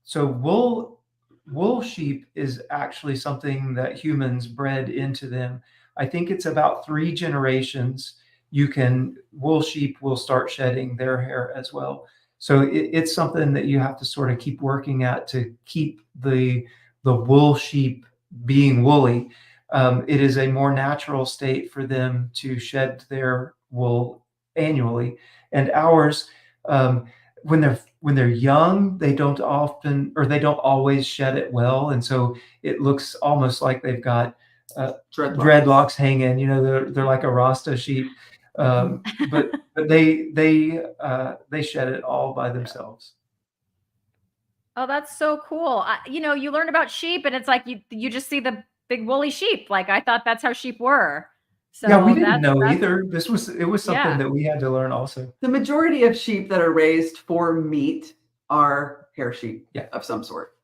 so wool sheep is actually something that humans bred into them. I think it's about 3 generations. Wool sheep will start shedding their hair as well. So it's something that you have to sort of keep working at to keep the wool sheep being woolly. It is a more natural state for them to shed their wool annually. And ours, when they're young, they don't always shed it well. And so it looks almost like they've got dreadlocks hanging, they're like a Rasta sheep. But they shed it all by themselves. Oh, that's so cool. You learn about sheep and it's like you just see the big woolly sheep. Like, I thought that's how sheep were. So yeah, we didn't know either. It was something that we had to learn also. The majority of sheep that are raised for meat are hair sheep of some sort.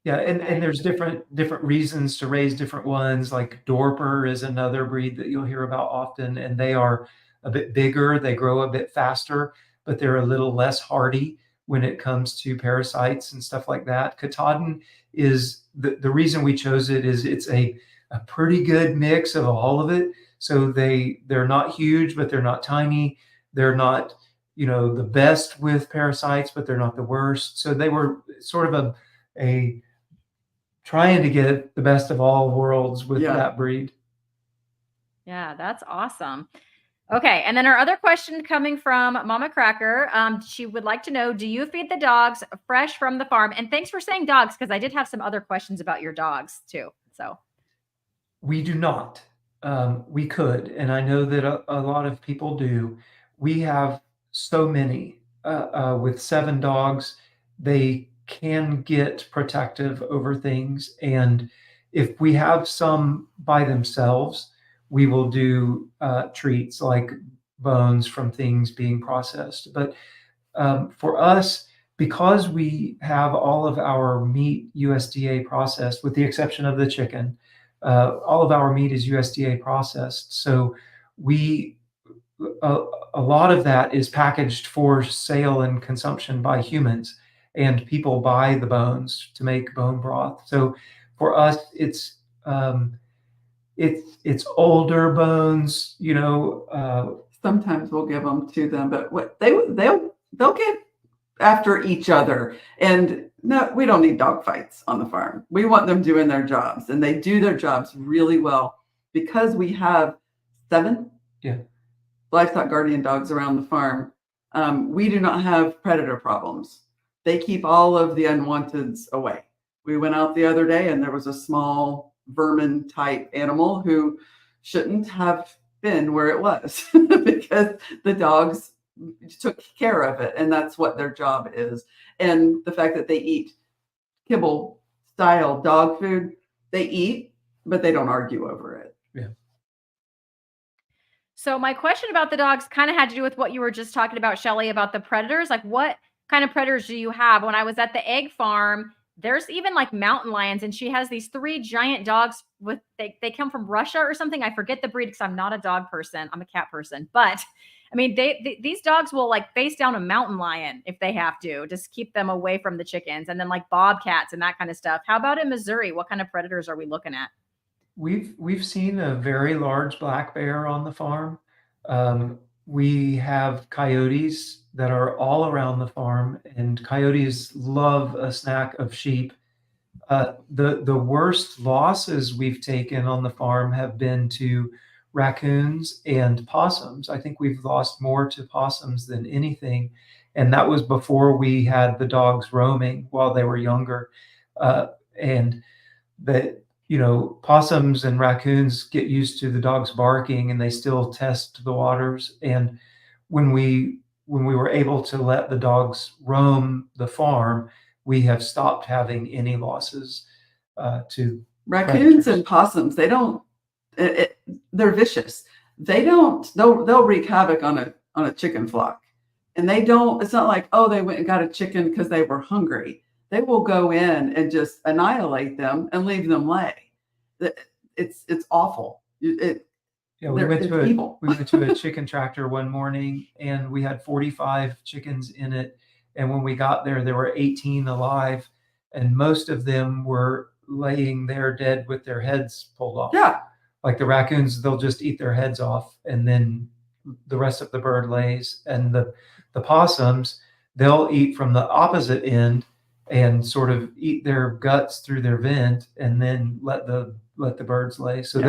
Yeah, and Okay. there's different reasons to raise different ones. Like Dorper is another breed that you'll hear about often, and they are a bit bigger. They grow a bit faster, but they're a little less hardy when it comes to parasites and stuff like that. Katahdin is the reason we chose it is it's a pretty good mix of all of it. So they're not huge, but they're not tiny. They're not, the best with parasites, but they're not the worst. So they were sort of a trying to get the best of all worlds with Yeah. that breed. Yeah, that's awesome. Okay, and then our other question coming from Mama Cracker, she would like to know, do you feed the dogs fresh from the farm? And thanks for saying dogs, because I did have some other questions about your dogs too. So We do not. We could, and I know that a lot of people do. We have so many. With 7 dogs, they can get protective over things. And if we have some by themselves, we will do treats like bones from things being processed. But for us, because we have all of our meat USDA processed, with the exception of the chicken, all of our meat is USDA processed. So we a lot of that is packaged for sale and consumption by humans, and people buy the bones to make bone broth. So for us, it's older bones, Sometimes we'll give them to them, but what they'll get after each other. And no, we don't need dog fights on the farm. We want them doing their jobs, and they do their jobs really well because we have 7 livestock guardian dogs around the farm. We do not have predator problems. They keep all of the unwanteds away. We went out the other day and there was a small vermin type animal who shouldn't have been where it was because the dogs took care of it, and that's what their job is. And the fact that they eat kibble style dog food, they eat, but they don't argue over it. Yeah. So my question about the dogs kind of had to do with what you were just talking about, Shelly, about the predators. Like, what kind of predators do you have? When I was at the egg farm, there's even like mountain lions, and she has these 3 giant dogs with they come from Russia or something. I forget the breed because I'm not a dog person. I'm a cat person. But I mean, these dogs will like face down a mountain lion if they have to, just keep them away from the chickens, and then like bobcats and that kind of stuff. How about in Missouri? What kind of predators are we looking at? We've seen a very large black bear on the farm. We have coyotes that are all around the farm, and coyotes love a snack of sheep. The worst losses we've taken on the farm have been to raccoons and possums. I think we've lost more to possums than anything, and that was before we had the dogs roaming while they were younger. And that possums and raccoons get used to the dogs barking, and they still test the waters. And when we were able to let the dogs roam the farm, we have stopped having any losses to Raccoons predators. and possums, they don't. They're vicious. They don't. They'll wreak havoc on a chicken flock, and they don't. It's not like, oh, they went and got a chicken because they were hungry. They will go in and just annihilate them and leave them lay. It's awful. Yeah, we went evil. to a chicken tractor one morning, and we had 45 chickens in it. And when we got there, there were 18 alive, and most of them were laying there dead with their heads pulled off. Yeah. Like the raccoons, they'll just eat their heads off, and then the rest of the bird lays. And the possums, they'll eat from the opposite end and sort of eat their guts through their vent, and then let the birds lay. So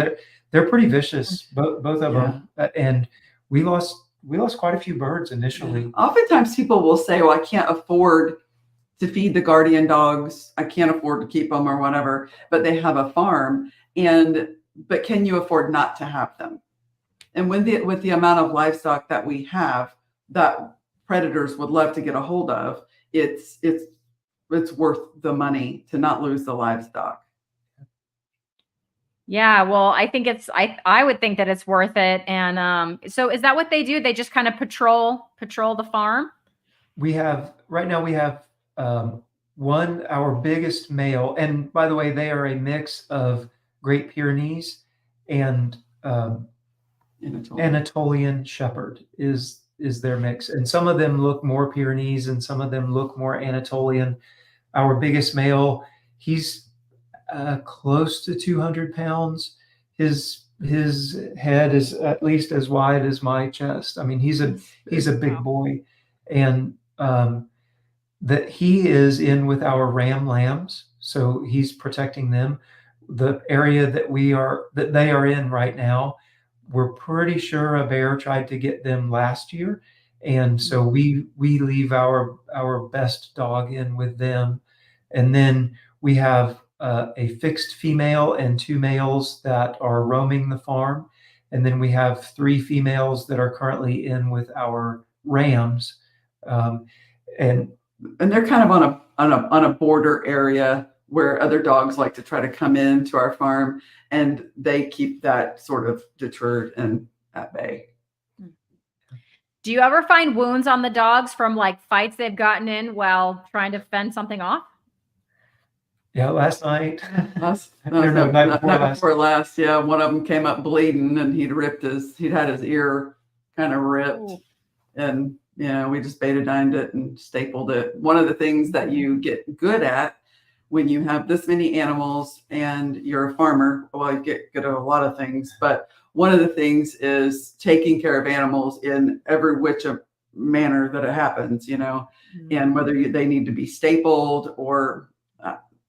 they're pretty vicious, both of them. And we lost quite a few birds initially. Oftentimes people will say, well, I can't afford to feed the guardian dogs. I can't afford to keep them or whatever, but they have a farm. But can you afford not to have them? And with the amount of livestock that we have that predators would love to get a hold of, it's worth the money to not lose the livestock. Yeah, well, I think I would think that it's worth it. And so is that what they do? They just kind of patrol the farm? Right now we have our biggest male, and by the way, they are a mix of Great Pyrenees and Anatolian Shepherd is their mix. And some of them look more Pyrenees and some of them look more Anatolian. Our biggest male, he's close to 200 pounds. His head is at least as wide as my chest. I mean, he's a big boy, and that he is in with our ram lambs, so he's protecting them. The area that they are in right now, we're pretty sure a bear tried to get them last year, and so we leave our best dog in with them, and then we have a fixed female and 2 males that are roaming the farm, and then we have 3 females that are currently in with our rams, and they're kind of on a border area where other dogs like to try to come into our farm, and they keep that sort of deterred and at bay. Do you ever find wounds on the dogs from like fights they've gotten in while trying to fend something off? Yeah, last night. Night before before last. Yeah, one of them came up bleeding, and he'd had his ear kind of ripped. Ooh. And yeah, we just betadined it and stapled it. One of the things that you get good at when you have this many animals and you're a farmer, well, you get good at a lot of things, but one of the things is taking care of animals in every which manner that it happens, and whether they need to be stapled or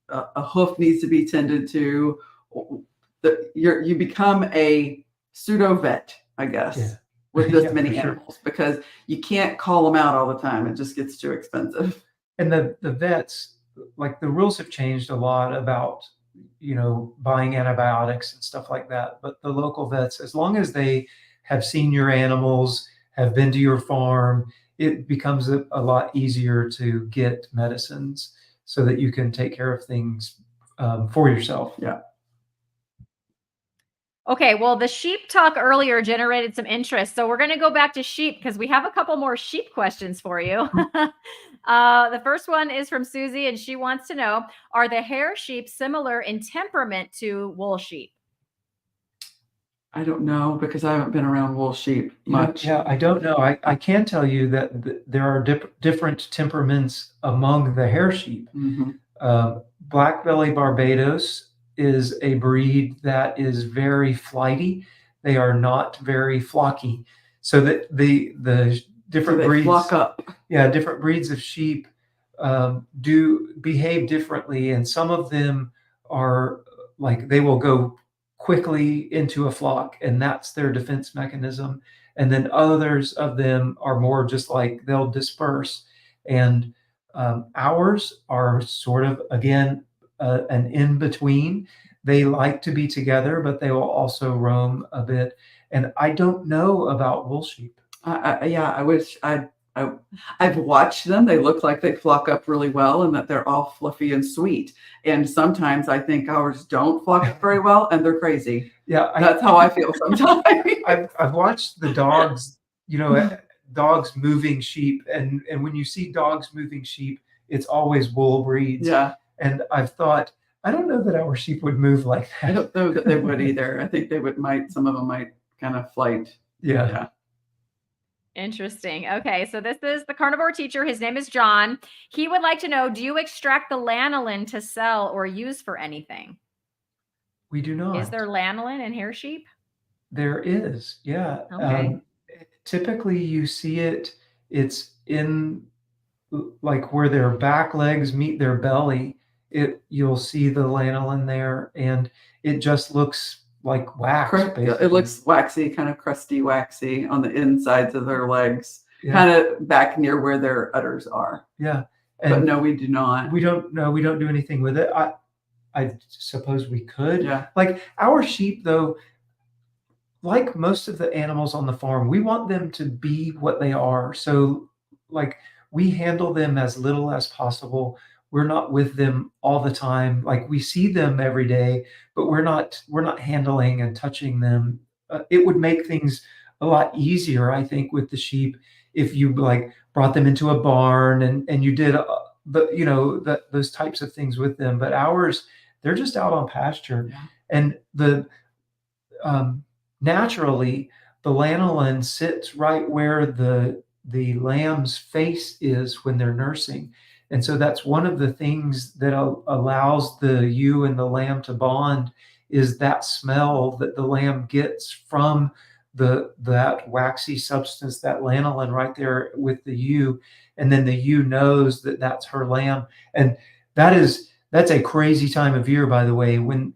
a hoof needs to be tended to. You become a pseudo vet, I guess. Yeah. With this many animals, because you can't call them out all the time. It just gets too expensive. And the vets, like the rules have changed a lot about, buying antibiotics and stuff like that. But the local vets, as long as they have seen your animals, have been to your farm, it becomes a lot easier to get medicines so that you can take care of things for yourself. Yeah. Okay, well, the sheep talk earlier generated some interest. So we're going to go back to sheep because we have a couple more sheep questions for you. The first one is from Susie, and she wants to know, are the hair sheep similar in temperament to wool sheep? I don't know, because I haven't been around wool sheep much. Yeah, I don't know. I can tell you that there are different temperaments among the hair sheep. Mm-hmm. Black Belly Barbados is a breed that is very flighty. They are not very flocky. So that the different breeds flock up. Yeah, different breeds of sheep do behave differently, and some of them are like they will go quickly into a flock, and that's their defense mechanism. And then others of them are more just like they'll disperse. And ours are sort of, again, an in-between. They like to be together, but they will also roam a bit. And I don't know about wool sheep. I wish I've watched them. They look like they flock up really well and that they're all fluffy and sweet. And sometimes I think ours don't flock up very well and they're crazy. Yeah. That's how I feel sometimes. I've watched the dogs, dogs moving sheep. And when you see dogs moving sheep, it's always wool breeds. Yeah. And I've thought, I don't know that our sheep would move like that. I don't know that they would either. I think some of them might kind of flight. Yeah. Interesting. Okay, so this is the carnivore teacher. His name is John. He would like to know, do you extract the lanolin to sell or use for anything? We do not. Is there lanolin in hair sheep? There is, yeah. Okay. Typically you see it's in like where their back legs meet their belly. You'll see the lanolin there, and it just looks like wax. It looks waxy, kind of crusty, waxy on the insides of their legs, kind of back near where their udders are. Yeah. But no, we do not. We don't do anything with it. I suppose we could. Yeah. Like our sheep, though, like most of the animals on the farm, we want them to be what they are. So like we handle them as little as possible. We're not with them all the time. Like we see them every day, but we're not handling and touching them. It would make things a lot easier, I think, with the sheep if you like brought them into a barn and you did those types of things with them. But ours, they're just out on pasture, Yeah. and naturally the lanolin sits right where the lamb's face is when they're nursing. And so that's one of the things that allows the ewe and the lamb to bond, is that smell that the lamb gets from that waxy substance, that lanolin right there with the ewe. And then the ewe knows that that's her lamb. And that's a crazy time of year, by the way, when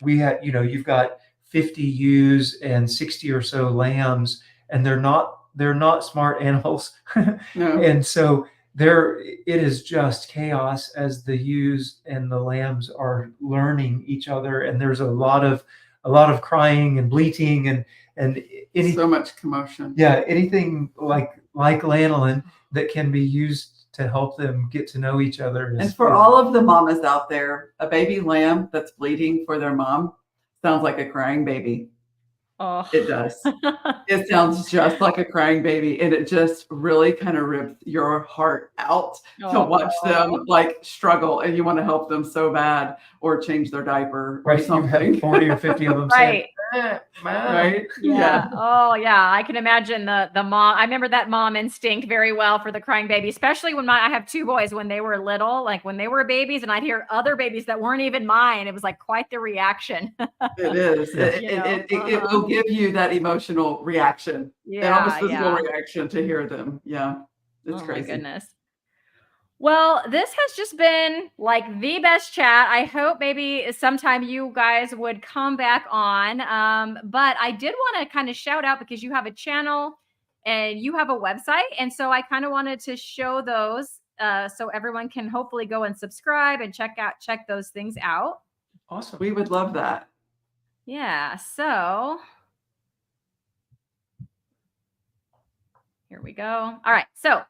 you've got 50 ewes and 60 or so lambs, and they're not smart animals. No. And so it is just chaos as the ewes and the lambs are learning each other, and there's a lot of crying and bleating and So much commotion. yeah, anything like lanolin that can be used to help them get to know each other. And for all of the mamas out there, a baby lamb that's bleating for their mom sounds like a crying baby. Oh. It does. It sounds just like a crying baby, and it just really kind of rips your heart out to watch them like struggle, and you want to help them so bad, or change their diaper or something. You have 40 or 50 of them Right. saying, Right? Yeah. Oh, yeah. I can imagine the mom. I remember that mom instinct very well for the crying baby, especially when I have two boys when they were little, like when they were babies, and I'd hear other babies that weren't even mine. It was like quite the reaction. It is. It will give you that emotional reaction. Yeah, almost physical reaction to hear them. Yeah. It's crazy. My goodness. Well, this has just been like the best chat. I hope maybe sometime you guys would come back on. But I did want to kind of shout out, because you have a channel and you have a website. And so I kind of wanted to show those so everyone can hopefully go and subscribe and check those things out. Awesome. We would love that. Yeah. So here we go. All right. So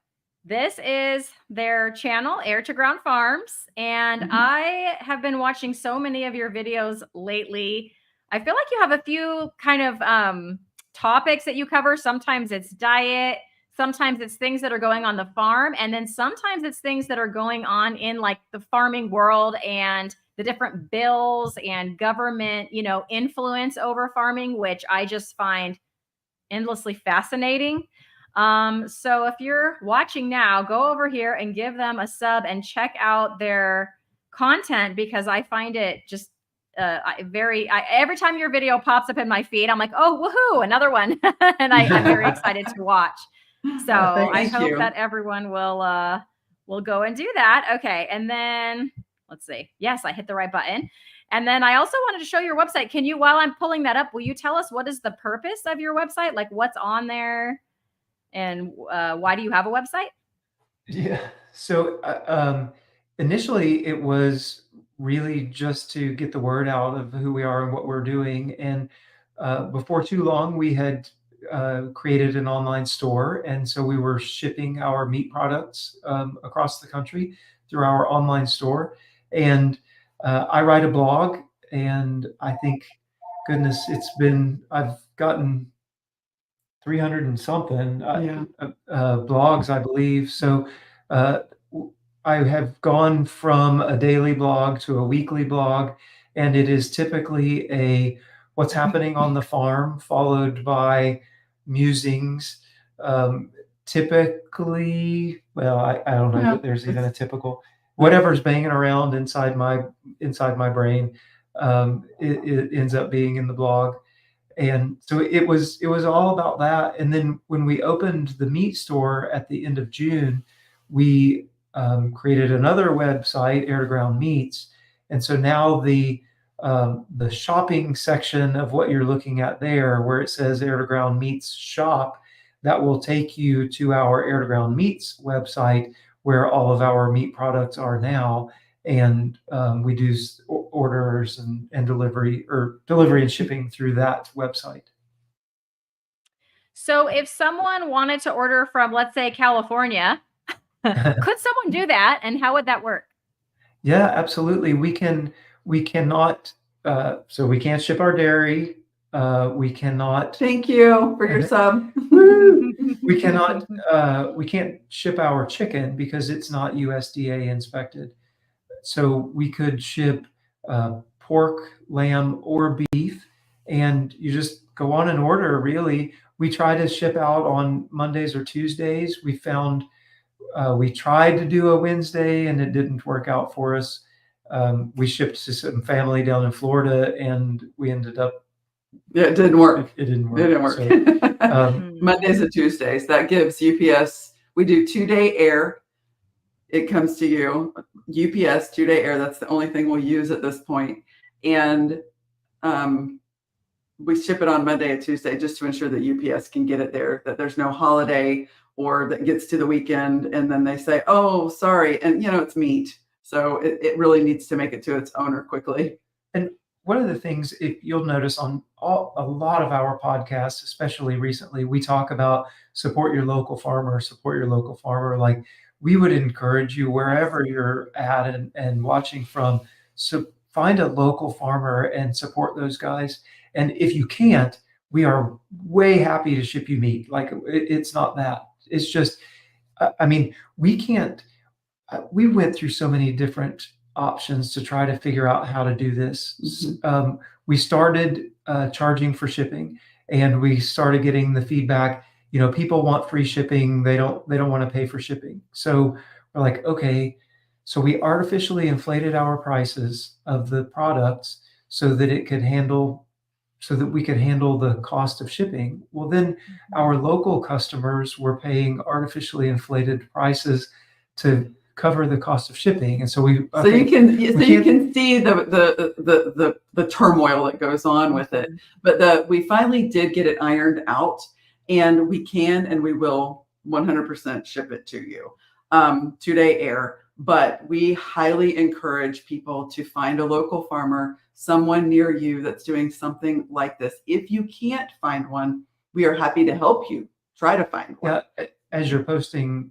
this is their channel, Air2Ground Farms. And I have been watching so many of your videos lately. I feel like you have a few kind of topics that you cover. Sometimes it's diet, sometimes it's things that are going on the farm, and then sometimes it's things that are going on in like the farming world and the different bills and government, influence over farming, which I just find endlessly fascinating. So if you're watching now, go over here and give them a sub and check out their content, because I find it just every time your video pops up in my feed, I'm like, oh, woohoo, another one. And I'm very excited to watch. So I hope that everyone will go and do that. Okay. And then let's see. Yes, I hit the right button. And then I also wanted to show your website. Can you, while I'm pulling that up, will you tell us what is the purpose of your website? Like what's on there? And why do you have a website? Yeah. So initially it was really just to get the word out of who we are and what we're doing. And before too long, we had created an online store. And so we were shipping our meat products across the country through our online store. And I write a blog, and I think, goodness, I've gotten 300 and something blogs, I believe. So I have gone from a daily blog to a weekly blog, and it is typically what's happening on the farm, followed by musings. Typically, well, I don't know that there's even a typical. Whatever's banging around inside my brain, it ends up being in the blog. And so it was all about that. And then when we opened the meat store at the end of June, we created another website, Air2Ground Meats. And so now the shopping section of what you're looking at there, where it says Air2Ground Meats Shop, that will take you to our Air2Ground Meats website, where all of our meat products are now. And we do orders and delivery and shipping through that website. So if someone wanted to order from, let's say, California, could someone do that? And how would that work? Yeah, absolutely. We cannot, so we can't ship our dairy We cannot. Thank you for your sub. We cannot. We can't ship our chicken because it's not USDA inspected. So we could ship pork, lamb, or beef, and you just go on and order. Really, we try to ship out on Mondays or Tuesdays. We found we tried to do a Wednesday, and it didn't work out for us. We shipped to some family down in Florida, and we ended up. Yeah, it didn't work. It didn't work. It didn't work. So, Mondays and Tuesdays. That gives UPS. We do 2-day air. It comes to you. UPS 2-day air. That's the only thing we'll use at this point. And we ship it on Monday and Tuesday just to ensure that UPS can get it there, that there's no holiday or that gets to the weekend and then they say, oh, sorry. And, it's meat. So it really needs to make it to its owner quickly. And one of the things, if you'll notice on a lot of our podcasts, especially recently, we talk about support your local farmer, support your local farmer. Like, we would encourage you wherever you're at and watching from, so find a local farmer and support those guys. And if you can't, we are way happy to ship you meat. Like, it's not that. It's just, I mean, we can't, we went through so many different options to try to figure out how to do this. We started charging for shipping, and we started getting the feedback, people want free shipping. They don't want to pay for shipping. So we're like, okay, so we artificially inflated our prices of the products so that we could handle the cost of shipping. Well, then our local customers were paying artificially inflated prices to cover the cost of shipping. And so you can see the turmoil that goes on with it. But we finally did get it ironed out, and we can and we will 100% ship it to you. 2-day air. But we highly encourage people to find a local farmer, someone near you that's doing something like this. If you can't find one, we are happy to help you try to find one. Yeah, as you're posting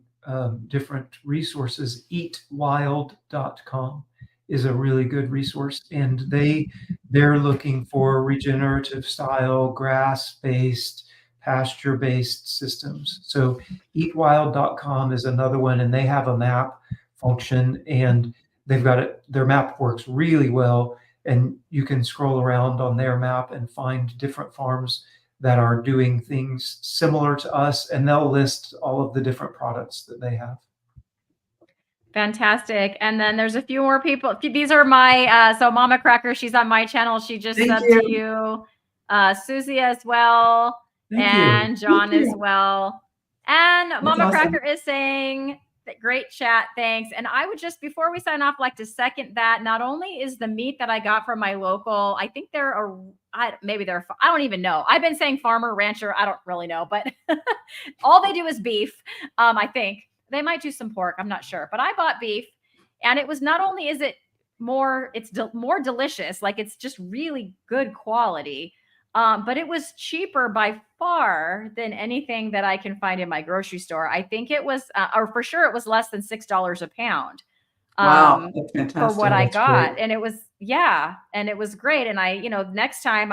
different resources, eatwild.com is a really good resource, and they're looking for regenerative style, grass-based, pasture-based systems. So eatwild.com is another one, and they have a map function, and they've got it. Their map works really well, and you can scroll around on their map and find different farms that are doing things similar to us, and they'll list all of the different products that they have. Fantastic. And then there's a few more people. These are my, so Mama Cracker, she's on my channel. She just said to you, Susie as well, and John as well. And that's Mama Cracker is saying, great chat, thanks. And I would just, before we sign off, like to second that. Not only is the meat that I got from my local, I think I don't even know. I've been saying farmer, rancher, I don't really know, but all they do is beef. I think they might do some pork, I'm not sure, but I bought beef, and it was, not only is it more delicious, like it's just really good quality, but it was cheaper by far than anything that I can find in my grocery store. I think it was, or for sure, it was less than $6 a pound. Wow, that's fantastic. For what I got. Great. And it was, and it was great. And I, next time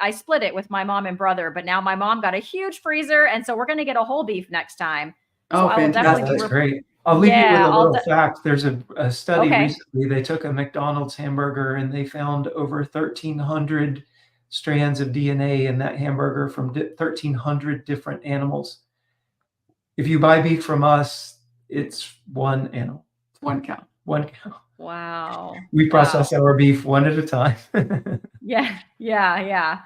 I split it with my mom and brother, but now my mom got a huge freezer. And so we're going to get a whole beef next time. So fantastic. That's great. I'll leave you with a little fact. There's a study recently. They took a McDonald's hamburger and they found over 1,300 strands of DNA in that hamburger from 1,300 different animals. If you buy beef from us, it's one animal. One cow. Wow. We process our beef one at a time. Yeah.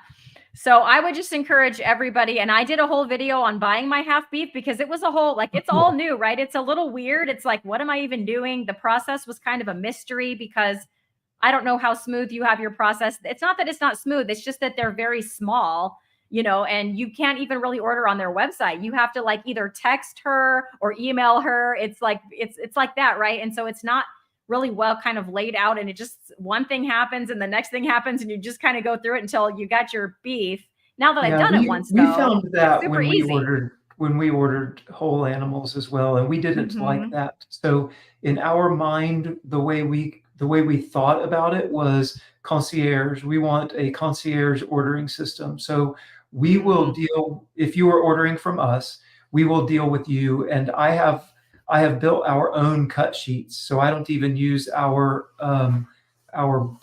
So I would just encourage everybody, and I did a whole video on buying my half beef because it was a whole, like, it's all new, right? It's a little weird. It's like, what am I even doing? The process was kind of a mystery because I don't know how smooth you have your process. It's not that it's not smooth. It's just that they're very small, and you can't even really order on their website. You have to like either text her or email her. It's like that, right? And so it's not really well kind of laid out, and it just, one thing happens and the next thing happens, and you just kind of go through it until you got your beef. Now that I've done it once, we found that when we ordered whole animals as well, and we didn't like that. So in our mind, the way we the way we thought about it was concierge. We want a concierge ordering system. So we will deal, if you are ordering from us, we will deal with you. And I have built our own cut sheets. So I don't even use our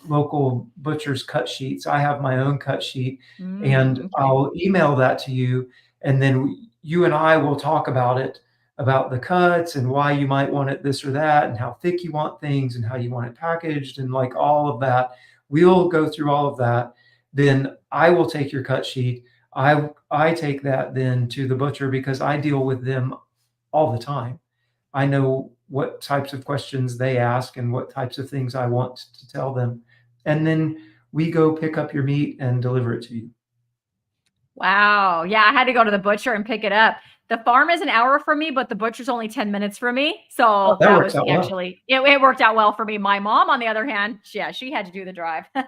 local butcher's cut sheets. I have my own cut sheet, and Okay. I'll email that to you. And then you and I will talk about it, about the cuts and why you might want it this or that, and how thick you want things and how you want it packaged and like all of that. We'll go through all of that. Then I will take your cut sheet. I take that then to the butcher because I deal with them all the time. I know what types of questions they ask and what types of things I want to tell them. And then we go pick up your meat and deliver it to you. Wow. Yeah, I had to go to the butcher and pick it up. The farm is an hour from me, but the butcher's only 10 minutes from me. So that that works was out well. actually, it worked out well for me. My mom, on the other hand, yeah, she had to do the drive. Yeah.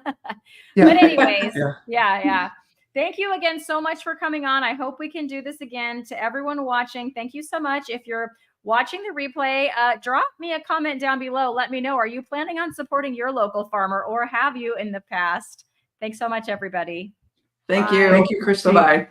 But anyways, Yeah. yeah. Thank you again so much for coming on. I hope we can do this again. To everyone watching, thank you so much. If you're watching the replay, drop me a comment down below. Let me know, are you planning on supporting your local farmer, or have you in the past? Thanks so much, everybody. Thank Bye. you. Thank you, Christine. Bye-bye.